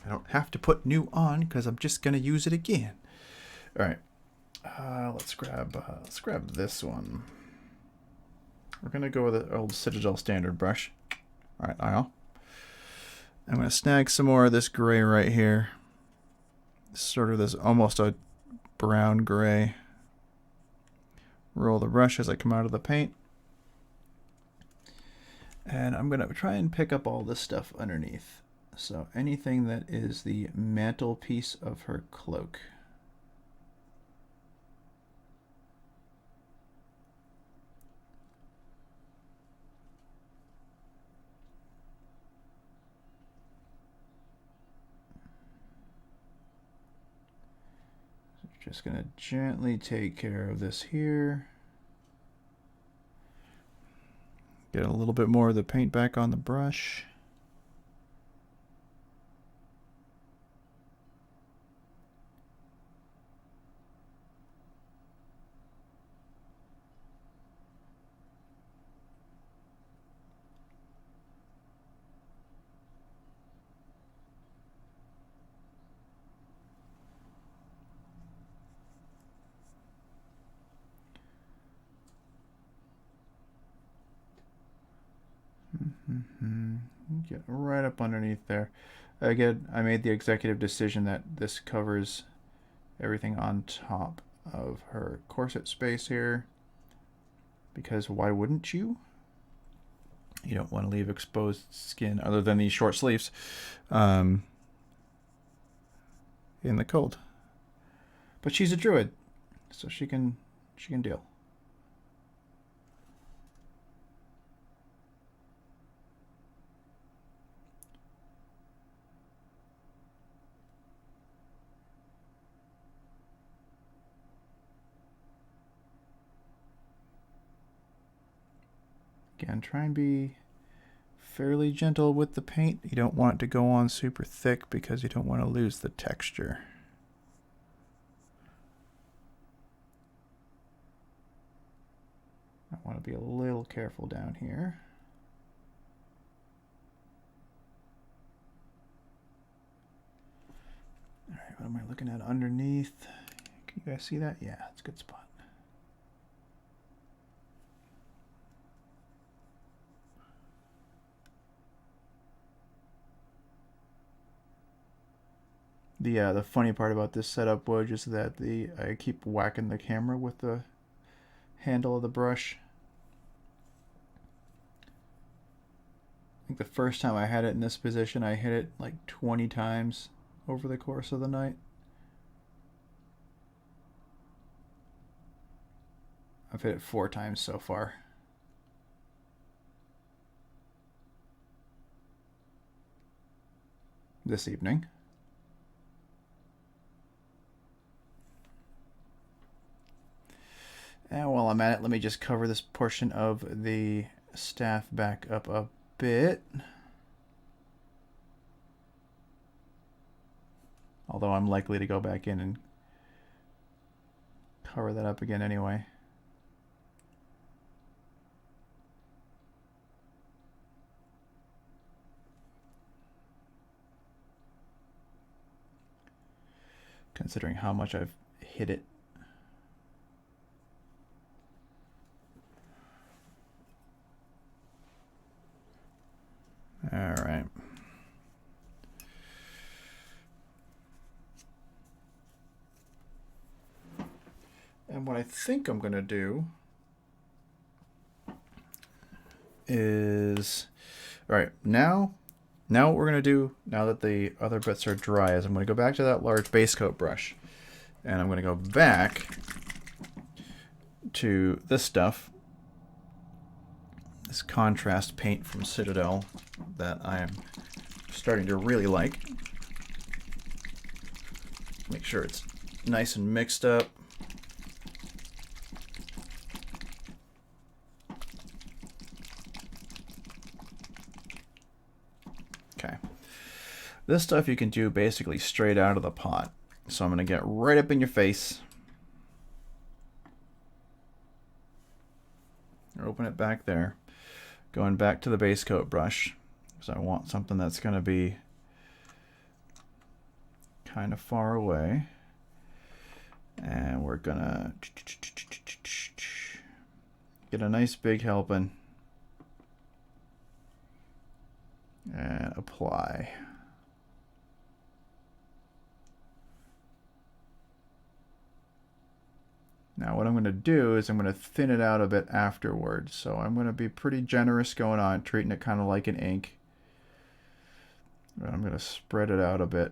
I don't have to put new on because I'm just gonna use it again. All right, let's grab this one. We're gonna go with the old Citadel standard brush. All right, I'm gonna snag some more of this gray right here. Sort of this almost a brown gray. Roll the brush as I come out of the paint. And I'm going to try and pick up all this stuff underneath. So anything that is the mantle piece of her cloak. So just going to gently take care of this here. Get a little bit more of the paint back on the brush. Get right up underneath there. Again, I made the executive decision that this covers everything on top of her corset space here. Because why wouldn't you? You don't want to leave exposed skin other than these short sleeves in the cold. But she's a druid, so she can deal. Again, try and be fairly gentle with the paint. You don't want it to go on super thick because you don't want to lose the texture. I want to be a little careful down here. All right, what am I looking at underneath? Can you guys see that? Yeah, it's a good spot. The funny part about this setup was just that I keep whacking the camera with the handle of the brush. I think the first time I had it in this position, I hit it like 20 times over the course of the night. I've hit it 4 times so far. This evening. And while I'm at it, let me just cover this portion of the staff back up a bit. Although I'm likely to go back in and cover that up again anyway. Considering how much I've hit it. All right. And what I think I'm going to do is, all right, now what we're going to do, now that the other bits are dry, is I'm going to go back to that large base coat brush. And I'm going to go back to this stuff, this contrast paint from Citadel that I am starting to really like. Make sure it's nice and mixed up. Okay. This stuff you can do basically straight out of the pot. So I'm going to get right up in your face. Open it back there. Going back to the base coat brush. Because I want something that's going to be kind of far away. And we're going to get a nice big helping. And apply. Now what I'm going to do is I'm going to thin it out a bit afterwards. So I'm going to be pretty generous going on, treating it kind of like an ink. But I'm going to spread it out a bit.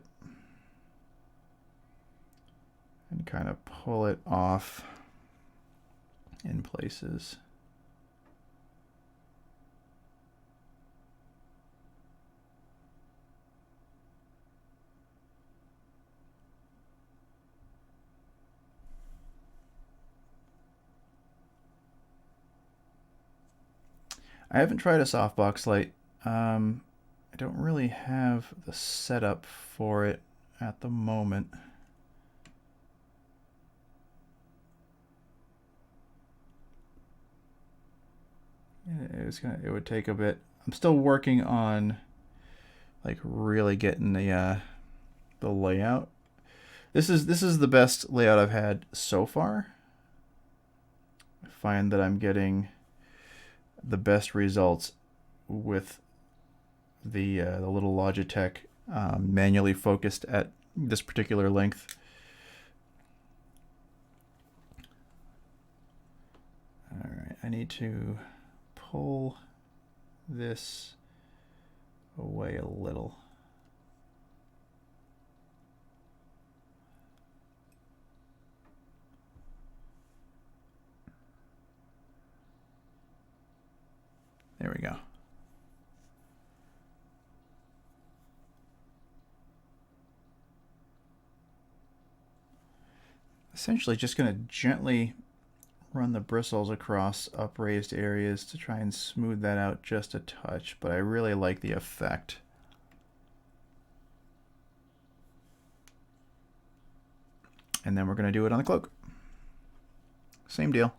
And kind of pull it off in places. I haven't tried a softbox light. I don't really have the setup for it at the moment. It would take a bit. I'm still working on like really getting the layout. This is the best layout I've had so far. I find that I'm getting the best results with the little Logitech manually focused at this particular length. All right, I need to pull this away a little. There we go. Essentially just going to gently run the bristles across upraised areas to try and smooth that out just a touch, but I really like the effect. And then we're going to do it on the cloak. Same deal.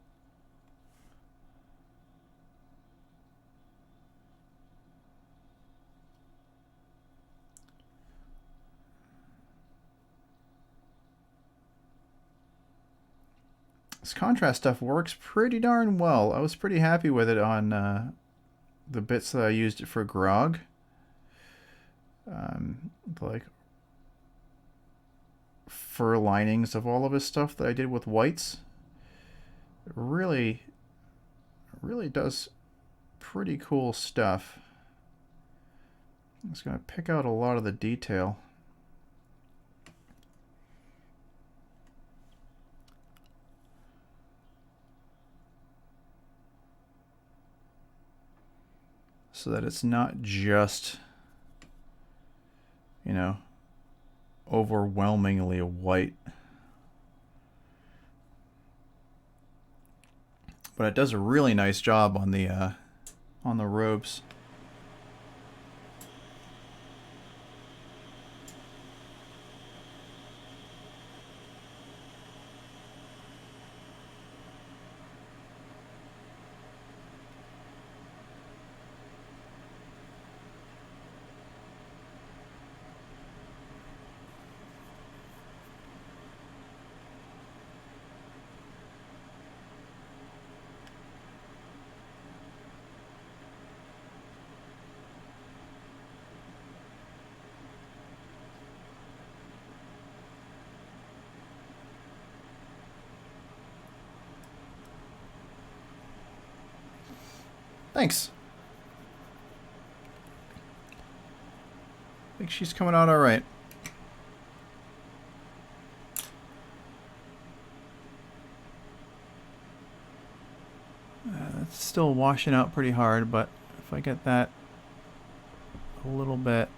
This contrast stuff works pretty darn well. I was pretty happy with it on the bits that I used it for grog. Like fur linings of all of his stuff that I did with whites. It really does pretty cool stuff. I'm just going to pick out a lot of the detail. So that it's not just, you know, overwhelmingly white. But it does a really nice job on the robes. Thanks. I think she's coming out all right. It's still washing out pretty hard, but if I get that a little bit.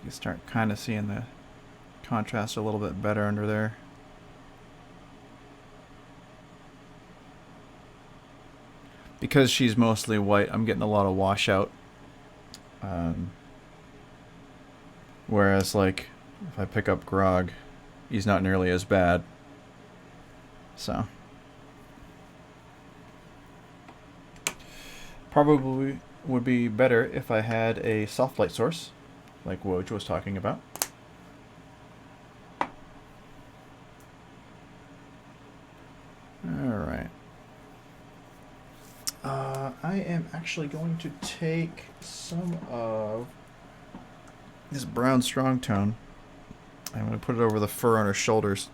You start kind of seeing the contrast a little bit better under there. Because she's mostly white, I'm getting a lot of washout. Whereas, like, if I pick up Grog, he's not nearly as bad. So. Probably would be better if I had a soft light source, like Woj was talking about. Alright. I am actually going to take some of this brown strong tone. I'm going to put it over the fur on her shoulders.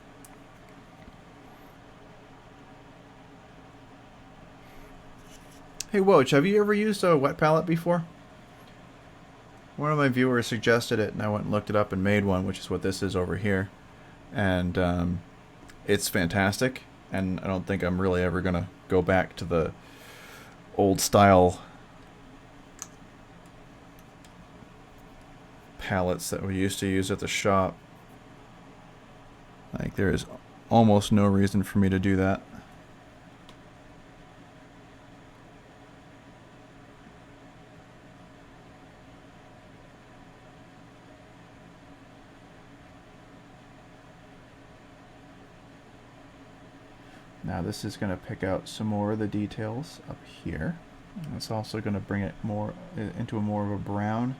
Hey Woj, have you ever used a wet palette before? One of my viewers suggested it, and I went and looked it up and made one, which is what this is over here. And it's fantastic, and I don't think I'm really ever going to go back to the old style palettes that we used to use at the shop. Like, there is almost no reason for me to do that. Now this is going to pick out some more of the details up here. And it's also going to bring it more into more of a brown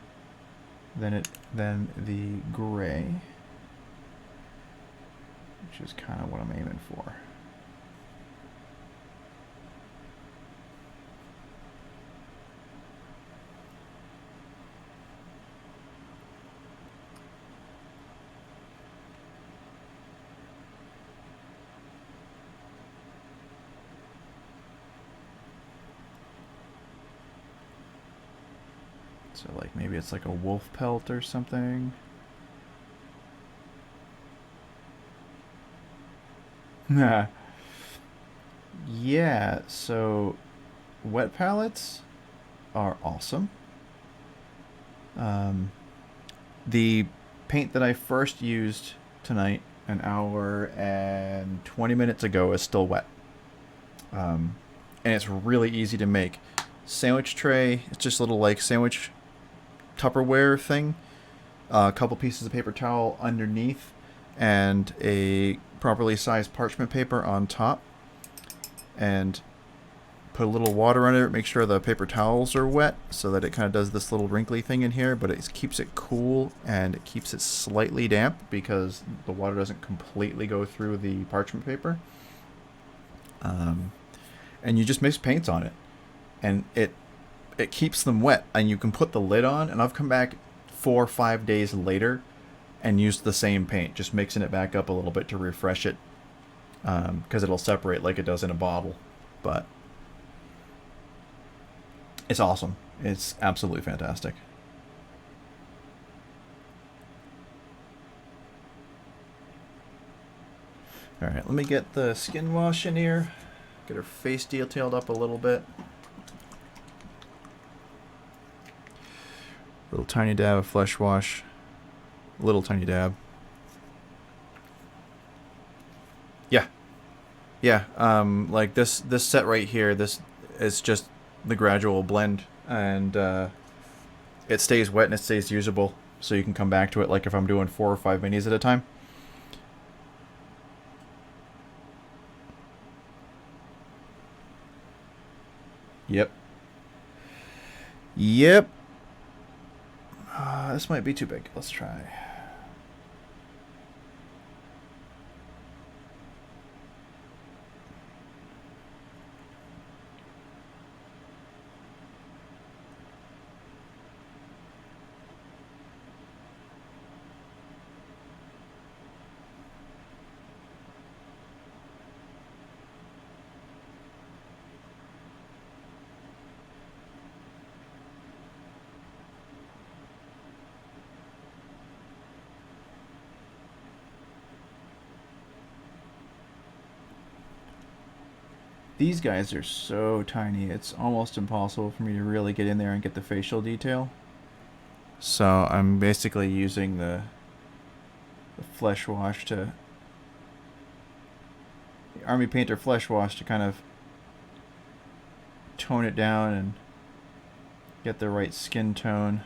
than the gray, which is kind of what I'm aiming for. So like maybe it's like a wolf pelt or something. Yeah, so wet palettes are awesome. The paint that I first used tonight, an hour and 20 minutes ago, is still wet. And it's really easy to make. Sandwich tray, it's just a little like sandwich Tupperware thing, a couple pieces of paper towel underneath, and a properly sized parchment paper on top, and put a little water under it, make sure the paper towels are wet so that it kind of does this little wrinkly thing in here, but it keeps it cool and it keeps it slightly damp because the water doesn't completely go through the parchment paper. And you just mix paints on it, and it keeps them wet, and you can put the lid on, and I've come back 4 or 5 days later and used the same paint, just mixing it back up a little bit to refresh it, because it'll separate like it does in a bottle. But it's awesome. It's absolutely fantastic. Alright, let me get the skin wash in here, get her face detailed up a little bit. Little tiny dab of flesh wash. Little tiny dab. Yeah. Yeah, like this set right here, this is just the gradual blend, and it stays wet and it stays usable, so you can come back to it like if I'm doing 4 or 5 minis at a time. Yep. Yep. This might be too big. Let's try. These guys are so tiny, it's almost impossible for me to really get in there and get the facial detail. So I'm basically using the flesh wash to... the Army Painter flesh wash to kind of tone it down and get the right skin tone.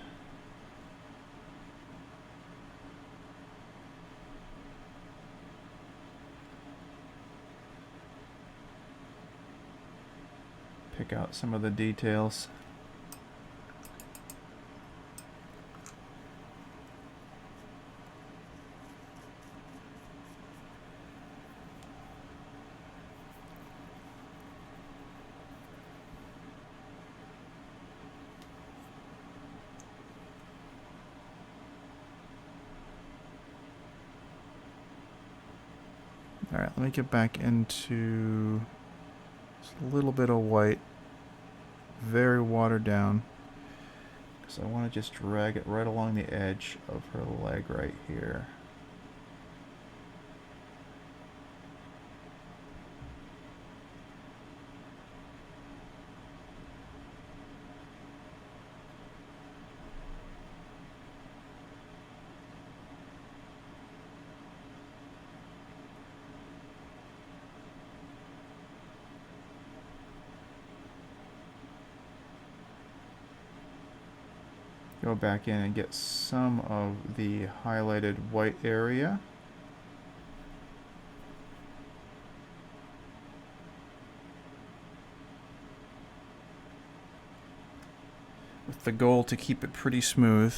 Pick out some of the details. Alright, let me get back into just a little bit of white. Very watered down. Because I want to just drag it right along the edge of her leg right here. Go back in and get some of the highlighted white area. With the goal to keep it pretty smooth.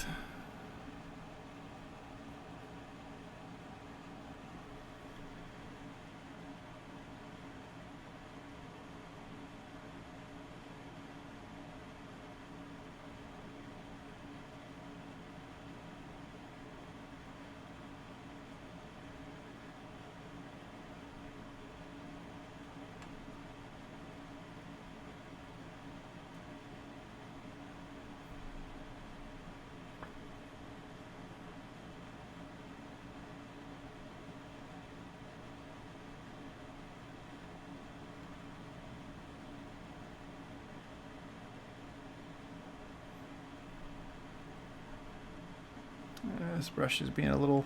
This brush is being a little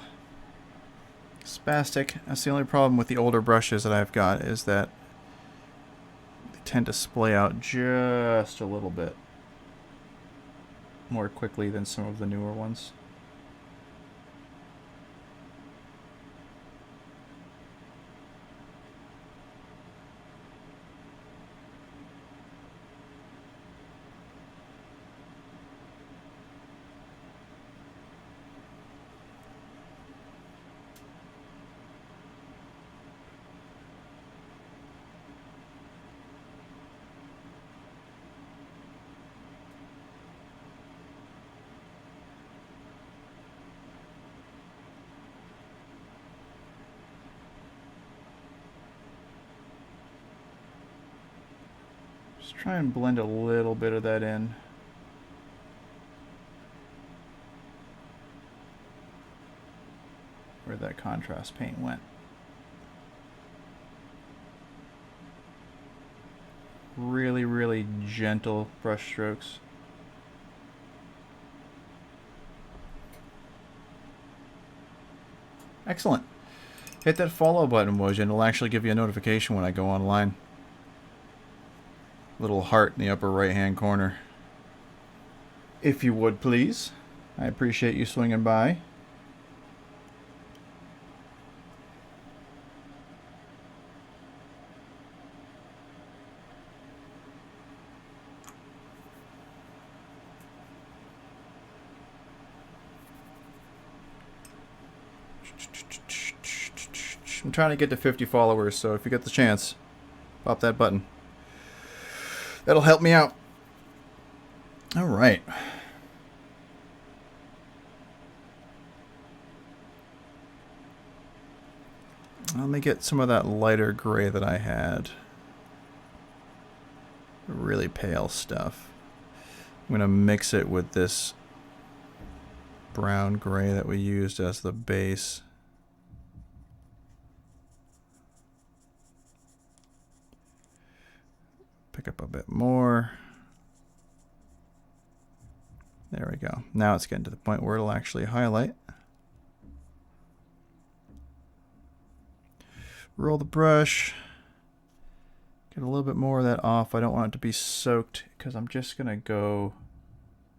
spastic. That's the only problem with the older brushes that I've got, is that they tend to splay out just a little bit more quickly than some of the newer ones. Just try and blend a little bit of that in. Where that contrast paint went. Really, really gentle brush strokes. Excellent. Hit that follow button, would you, and it'll actually give you a notification when I go online. Little heart in the upper right hand corner. If you would, please. I appreciate you swinging by. I'm trying to get to 50 followers, so if you get the chance, pop that button. That'll help me out. All right. Let me get some of that lighter gray that I had. Really pale stuff. I'm going to mix it with this brown gray that we used as the base. pick up a bit more. There we go. Now it's getting to the point where it'll actually highlight. Roll the brush. Get a little bit more of that off. I don't want it to be soaked because I'm just going to go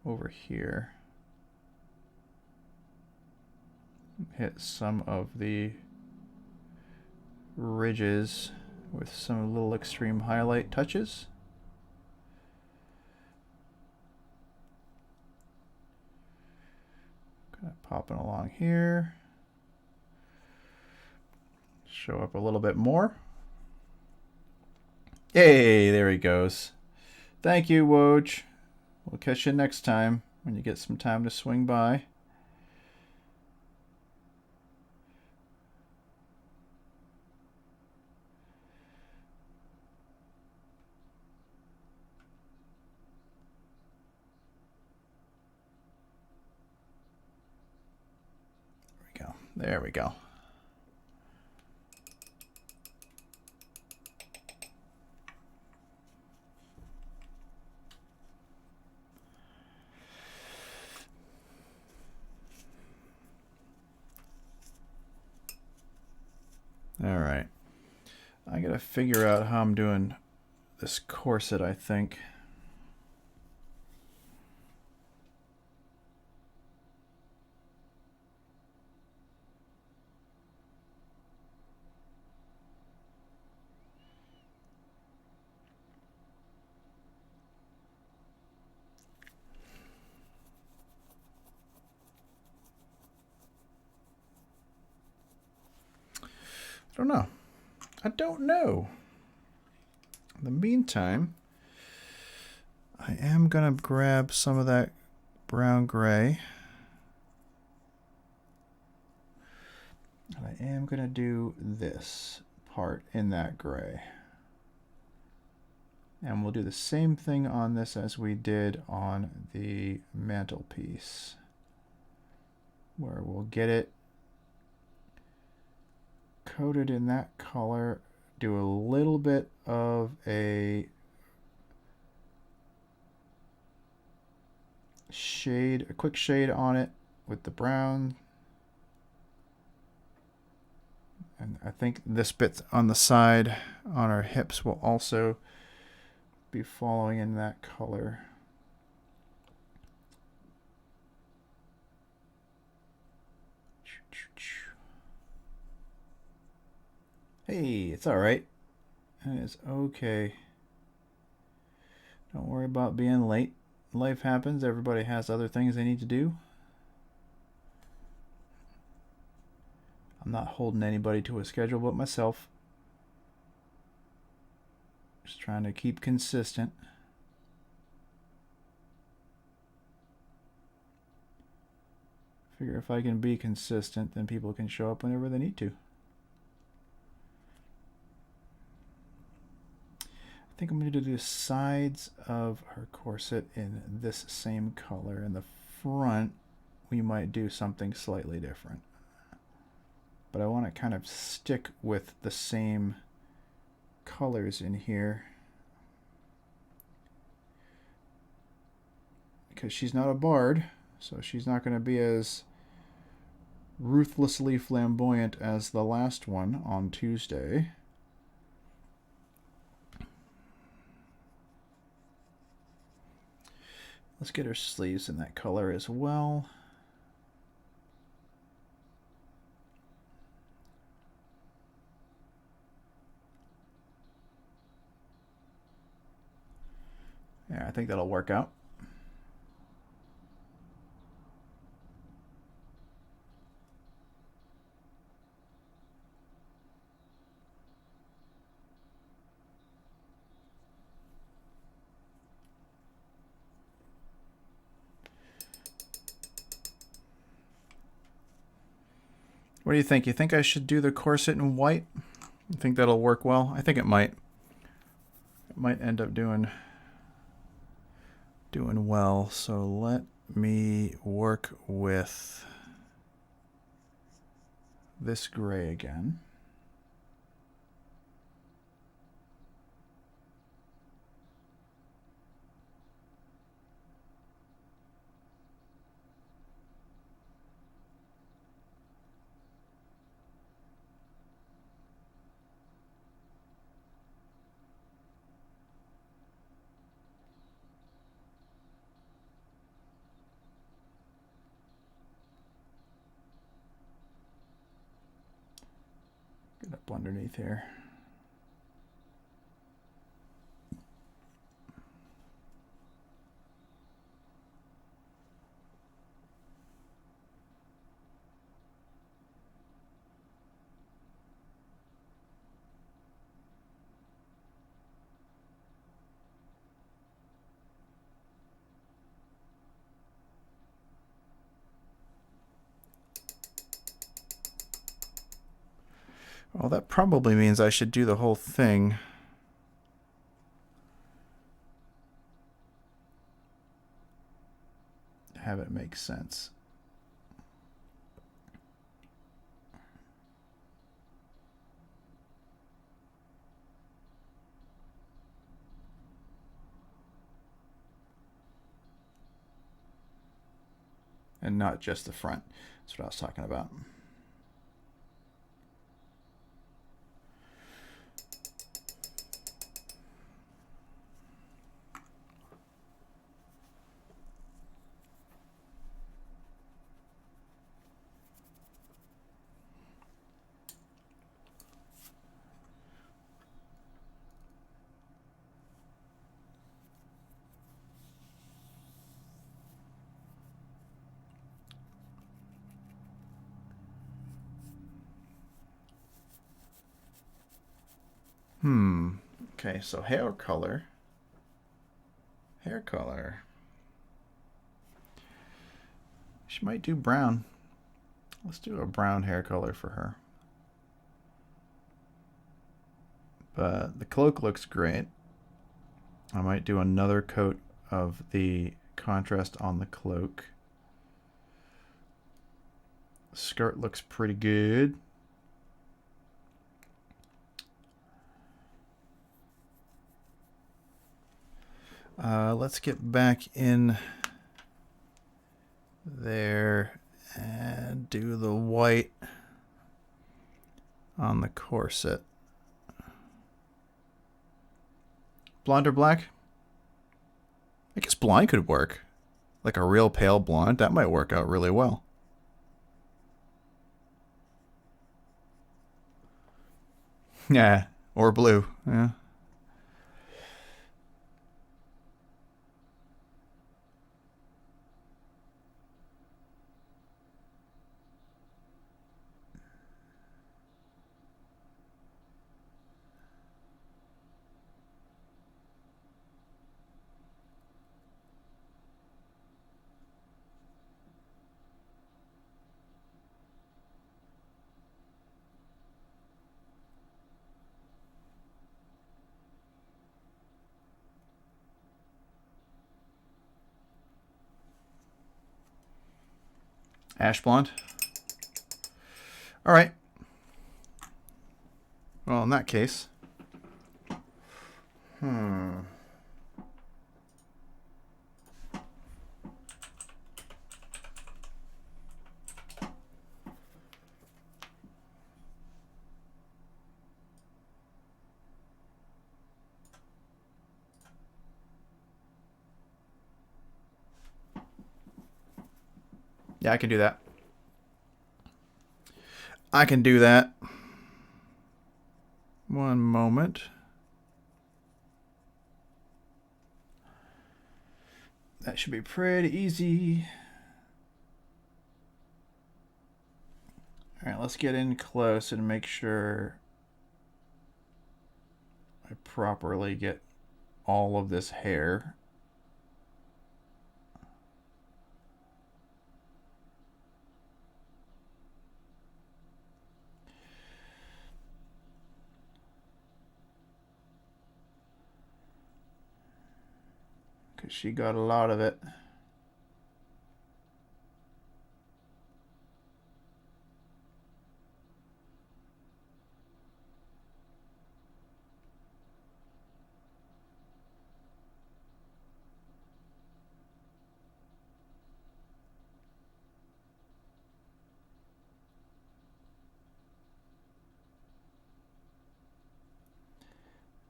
over here. Hit some of the ridges with some little extreme highlight touches. Kind of popping along here. Show up a little bit more. Hey, there he goes. Thank you, Woj. We'll catch you next time when you get some time to swing by. There we go. All right. I got to figure out how I'm doing this corset, I think. I don't know. I don't know. In the meantime, I am going to grab some of that brown gray. And I am going to do this part in that gray. And we'll do the same thing on this as we did on the mantelpiece, where we'll get it coated in that color, do a little bit of a shade, a quick shade on it with the brown. And I think this bit on the side on our hips will also be following in that color. Hey, it's all right. It is okay. Don't worry about being late. Life happens. Everybody has other things they need to do. I'm not holding anybody to a schedule but myself. Just trying to keep consistent. Figure if I can be consistent, then people can show up whenever they need to. I think I'm going to do the sides of her corset in this same color. In the front, we might do something slightly different. But I want to kind of stick with the same colors in here, because she's not a bard, so she's not going to be as ruthlessly flamboyant as the last one on Tuesday. Let's get her sleeves in that color as well. Yeah, I think that'll work out. What do you think? You think I should do the corset in white? You think that'll work well? I think it might. It might end up doing well. So let me work with this gray again. up underneath here. Well, that probably means I should do the whole thing. Have it make sense. And not just the front. That's what I was talking about. Okay, so hair color. Hair color. She might do brown. Let's do a brown hair color for her. But the cloak looks great. I might do another coat of the contrast on the cloak. The skirt looks pretty good. Let's get back in there and do the white on the corset. Blonde or black? I guess blonde could work. Like a real pale blonde, that might work out really well. Yeah, or blue, yeah. Ash blonde. All right. Well, in that case. Yeah, I can do that. I can do that. One moment. That should be pretty easy. All right, let's get in close and make sure I properly get all of this hair. Because she got a lot of it.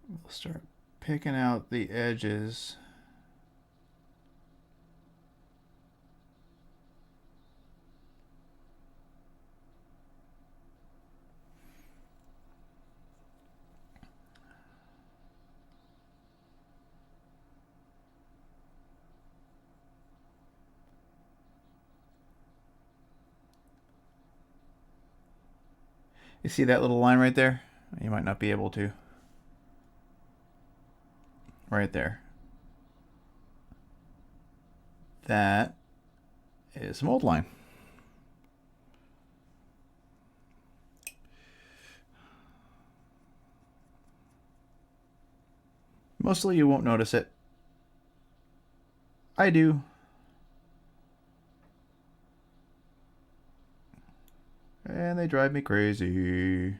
We'll start picking out the edges. You see that little line right there? You might not be able to. Right there. That is mold line. Mostly you won't notice it. I do. And they drive me crazy.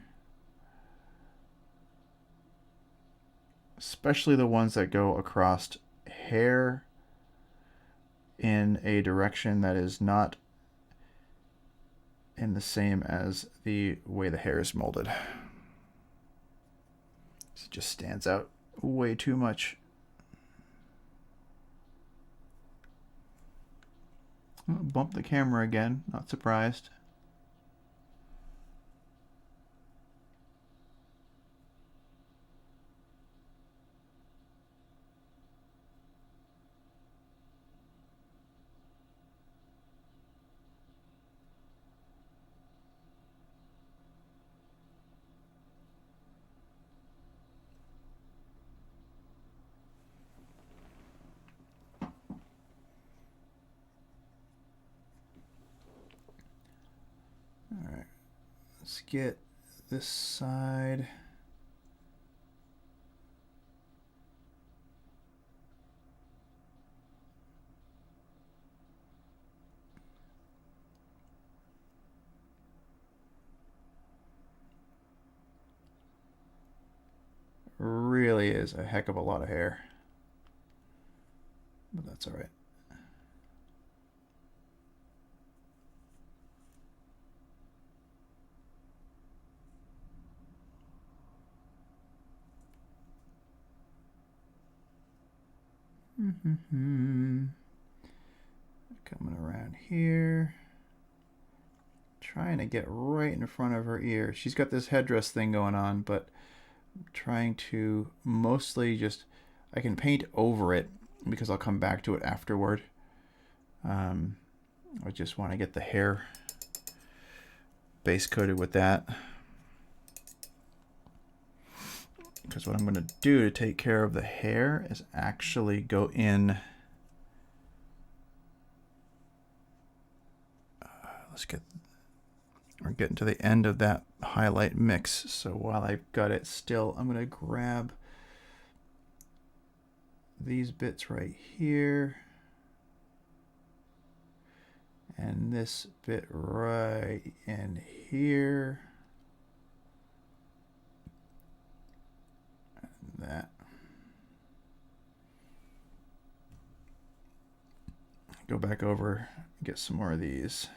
Especially the ones that go across hair in a direction that is not in the same as the way the hair is molded. It just stands out way too much. Bump the camera again, not surprised. Alright, let's get this side. Really is a heck of a lot of hair. But that's alright. Coming around here. Trying to get right in front of her ear. She's got this headdress thing going on, but I'm trying to mostly just... I can paint over it because I'll come back to it afterward. I just want to get the hair base coated with that. Because what I'm going to do to take care of the hair is actually go in. We're getting to the end of that highlight mix. So while I've got it still, I'm going to grab these bits right here. And this bit right in here. And that. Go back over, get some more of these.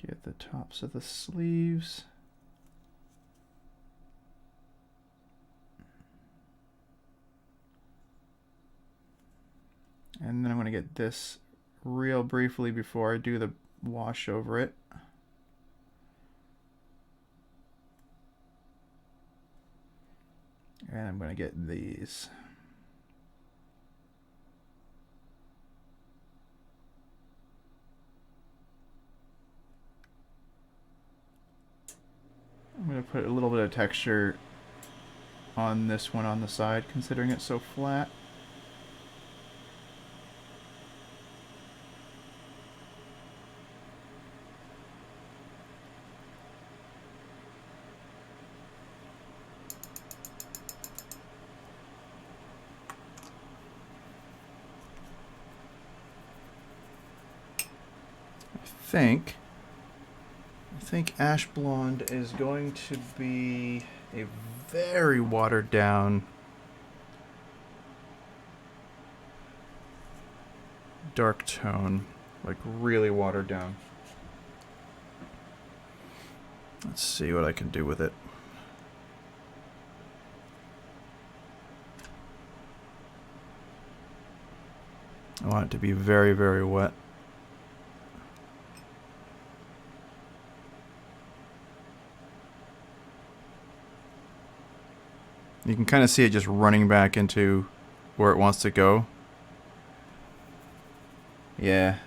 Get the tops of the sleeves. And then I'm going to get this real briefly before I do the wash over it. And I'm going to get these. I'm going to put a little bit of texture on this one on the side, considering it's so flat. I think Ash Blonde is going to be a very watered down dark tone, like really watered down. Let's see what I can do with it. I want it to be very, very wet. You can kind of see it just running back into where it wants to go. Yeah.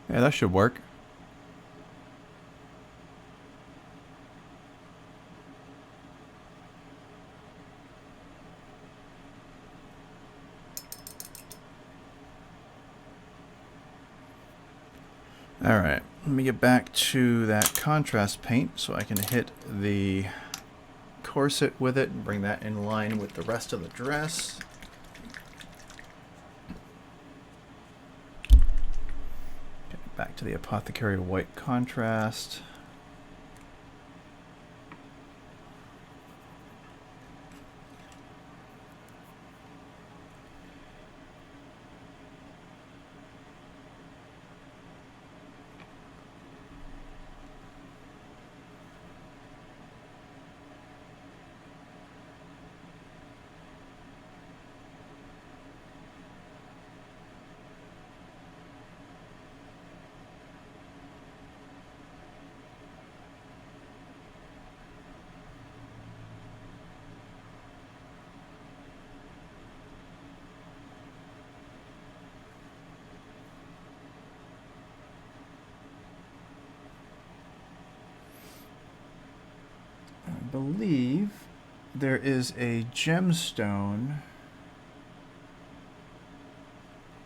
Yeah, that should work. Alright, let me get back to that contrast paint so I can hit the corset with it and bring that in line with the rest of the dress. Get back to the Apothecary white contrast. I believe there is a gemstone,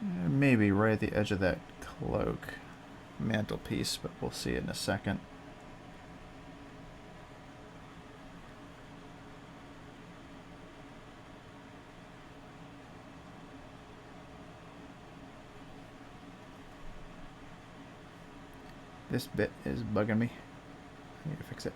maybe right at the edge of that cloak mantelpiece, but we'll see it in a second. This bit is bugging me. I need to fix it.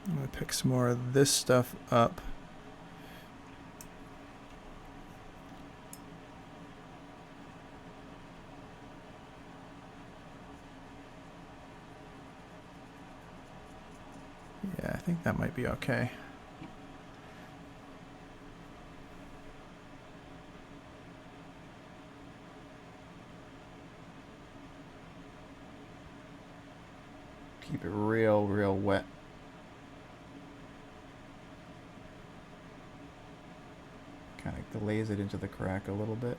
I'm going to pick some more of this stuff up. Yeah, I think that might be okay. Keep it real wet. Kind of glaze it into the crack a little bit.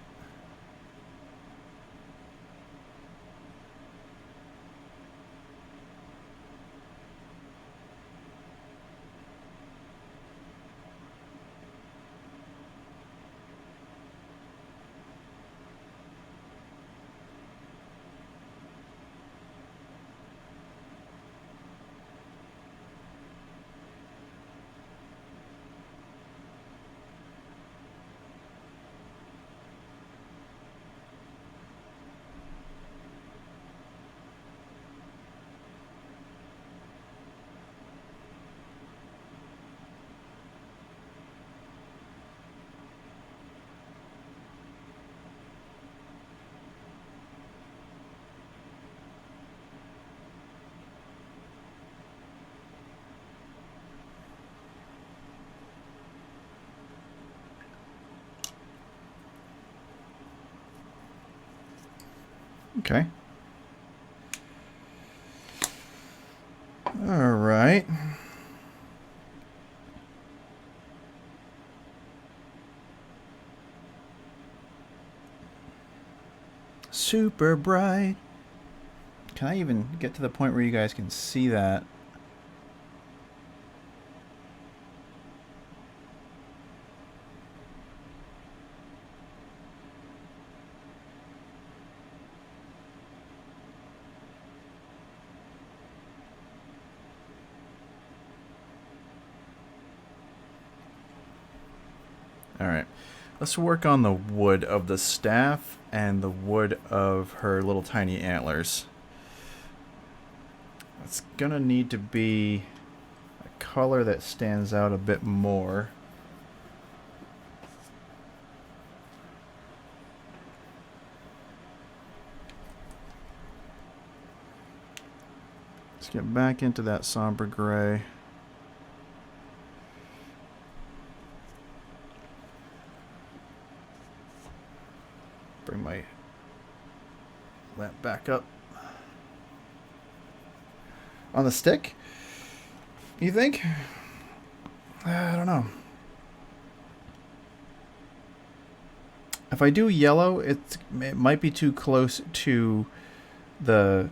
Okay. All right. Super bright. Can I even get to the point where you guys can see that? Alright, let's work on the wood of the staff and the wood of her little tiny antlers. It's gonna need to be a color that stands out a bit more. Let's get back into that somber gray. Bring my lamp back up. On the stick? You think? I don't know. If I do yellow, it might be too close to the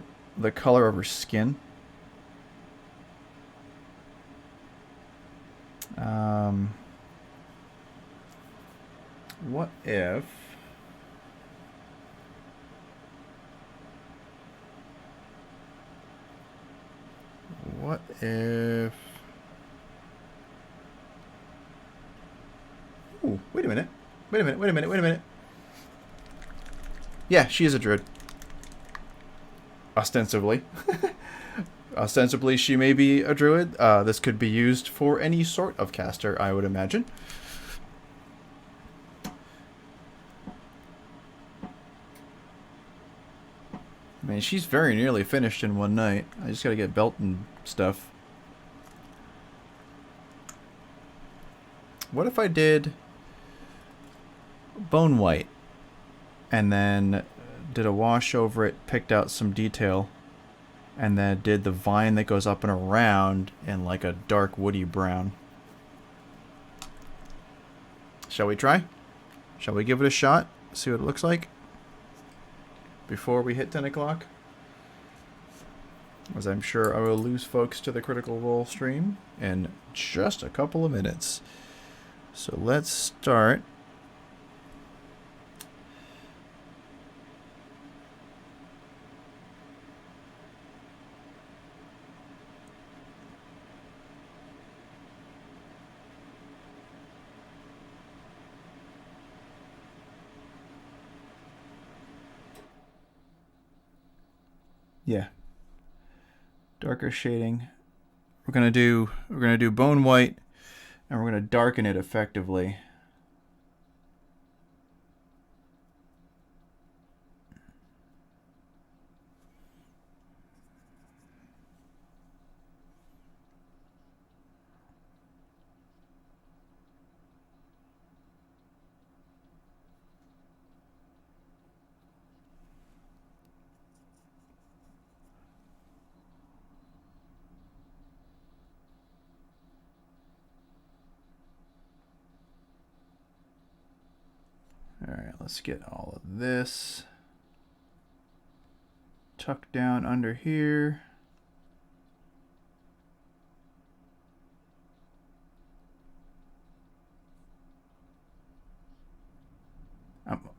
color of her skin. What if... What if... Ooh, wait a minute. Wait a minute, wait a minute, wait a minute. Yeah, she is a druid. Ostensibly. Ostensibly, she may be a druid. This could be used for any sort of caster, I would imagine. I mean, she's very nearly finished in one night. I just gotta get belt and stuff. What if I did bone white and then did a wash over it, picked out some detail, and then did the vine that goes up and around in like a dark woody brown? Shall we try? Shall we give it a shot? See what it looks like before we hit 10 o'clock? As I'm sure I will lose folks to the Critical Role stream in just a couple of minutes. So let's start. Yeah. Darker shading. We're gonna do bone white, and we're gonna darken it effectively. All right, let's get all of this tucked down under here.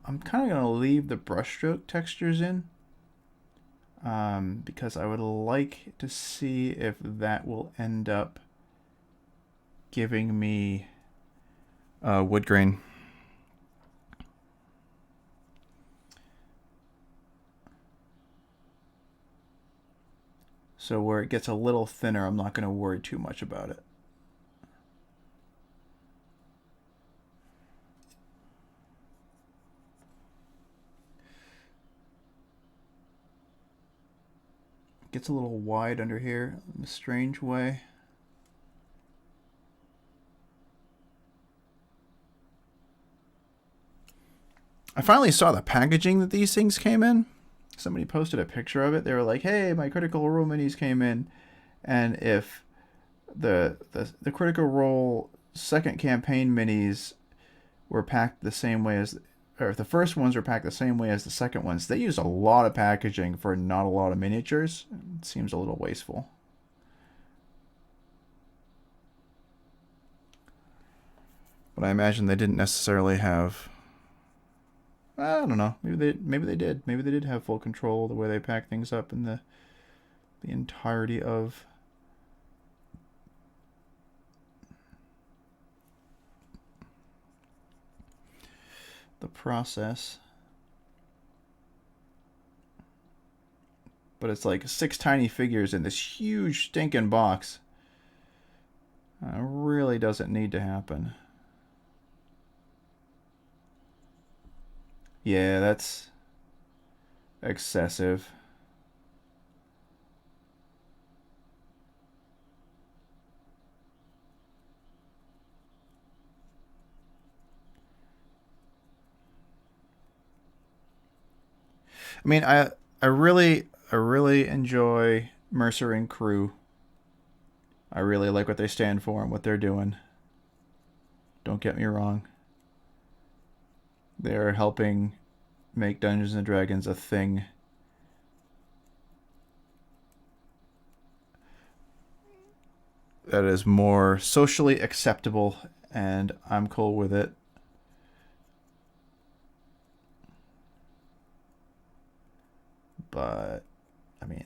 I'm kind of going to leave the brushstroke textures in because I would like to see if that will end up giving me wood grain. So where it gets a little thinner, I'm not going to worry too much about it. Gets a little wide under here in a strange way. I finally saw the packaging that these things came in. Somebody posted a picture of it. They were like, hey, my Critical Role minis came in. And if the Critical Role second campaign minis were packed the same way as, or if the first ones were packed the same way as the second ones, they used a lot of packaging for not a lot of miniatures. It seems a little wasteful. But I imagine they didn't necessarily have, I don't know. Maybe they did. Maybe they did have full control of the way they pack things up in the entirety of the process. But it's like 6 tiny figures in this huge stinking box. It really doesn't need to happen. Yeah, that's excessive. I mean, I really enjoy Mercer and crew. I really like what they stand for and what they're doing. Don't get me wrong. They're helping make Dungeons and Dragons a thing. That is more socially acceptable, and I'm cool with it. But, I mean,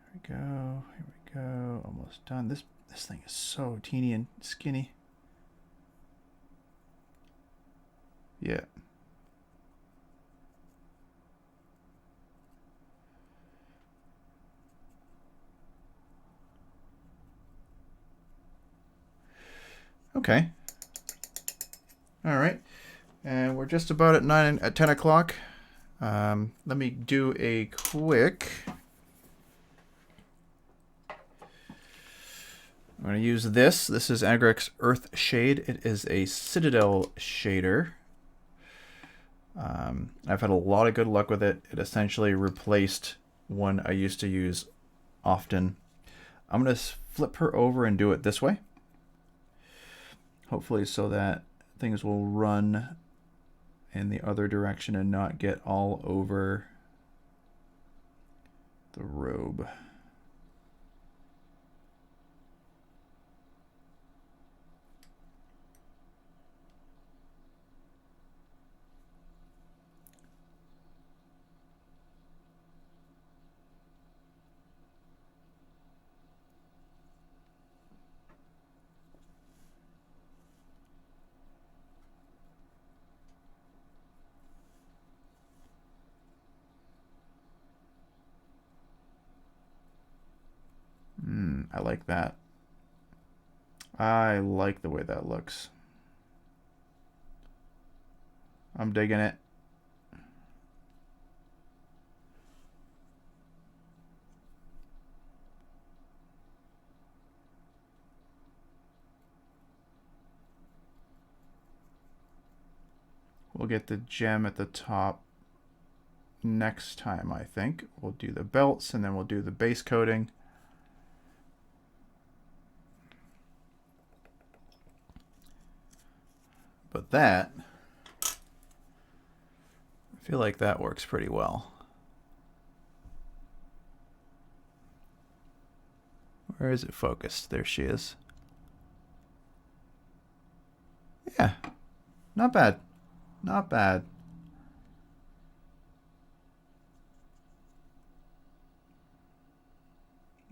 here we go. Here we go. Almost done. This thing is so teeny and skinny. Yeah. Okay. All right. And we're just about at 10 o'clock. Let me do a quick. I'm going to use this. This is Agric's Earth Shade. It is a Citadel shader. I've had a lot of good luck with it. It essentially replaced one I used to use often. I'm going to flip her over and do it this way. Hopefully so that things will run in the other direction and not get all over the robe. I like that. I like the way that looks. I'm digging it. We'll get the gem at the top next time, I think. We'll do the belts and then we'll do the base coating. But that, I feel like that works pretty well. Where is it focused? There she is. Yeah, not bad. Not bad.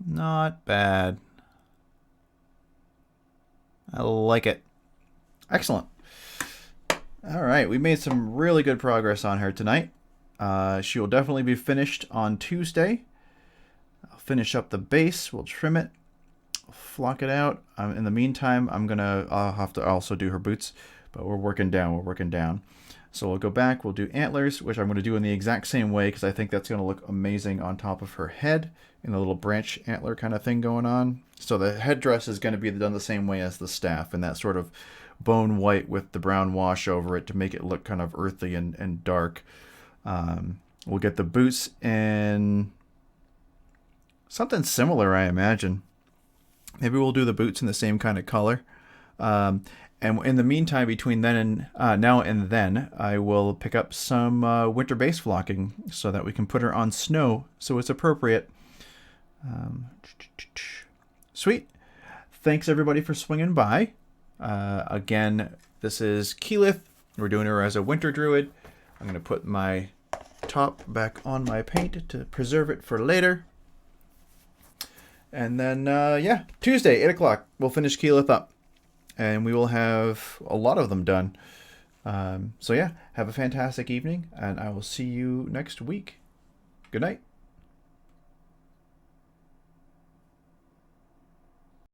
Not bad. I like it. Excellent. All right, we made some really good progress on her tonight. She will definitely be finished on Tuesday. I'll finish up the base. We'll trim it, flock it out. In the meantime, I'll have to also do her boots, but we're working down. So we'll go back. We'll do antlers, which I'm going to do in the exact same way because I think that's going to look amazing on top of her head in a little branch antler kind of thing going on. So the headdress is going to be done the same way as the staff, and that sort of bone white with the brown wash over it to make it look kind of earthy and dark. We'll get the boots in something similar, I imagine. Maybe we'll do the boots in the same kind of color. And in the meantime, between then and now and then, I will pick up some winter base flocking so that we can put her on snow so it's appropriate. Sweet. Thanks everybody for swinging by. Again, this is Keylith. We're doing her as a winter druid. I'm going to put my top back on my paint to preserve it for later. And then, yeah, Tuesday, 8 o'clock, we'll finish Keylith up. And we will have a lot of them done. So yeah, have a fantastic evening, and I will see you next week. Good night.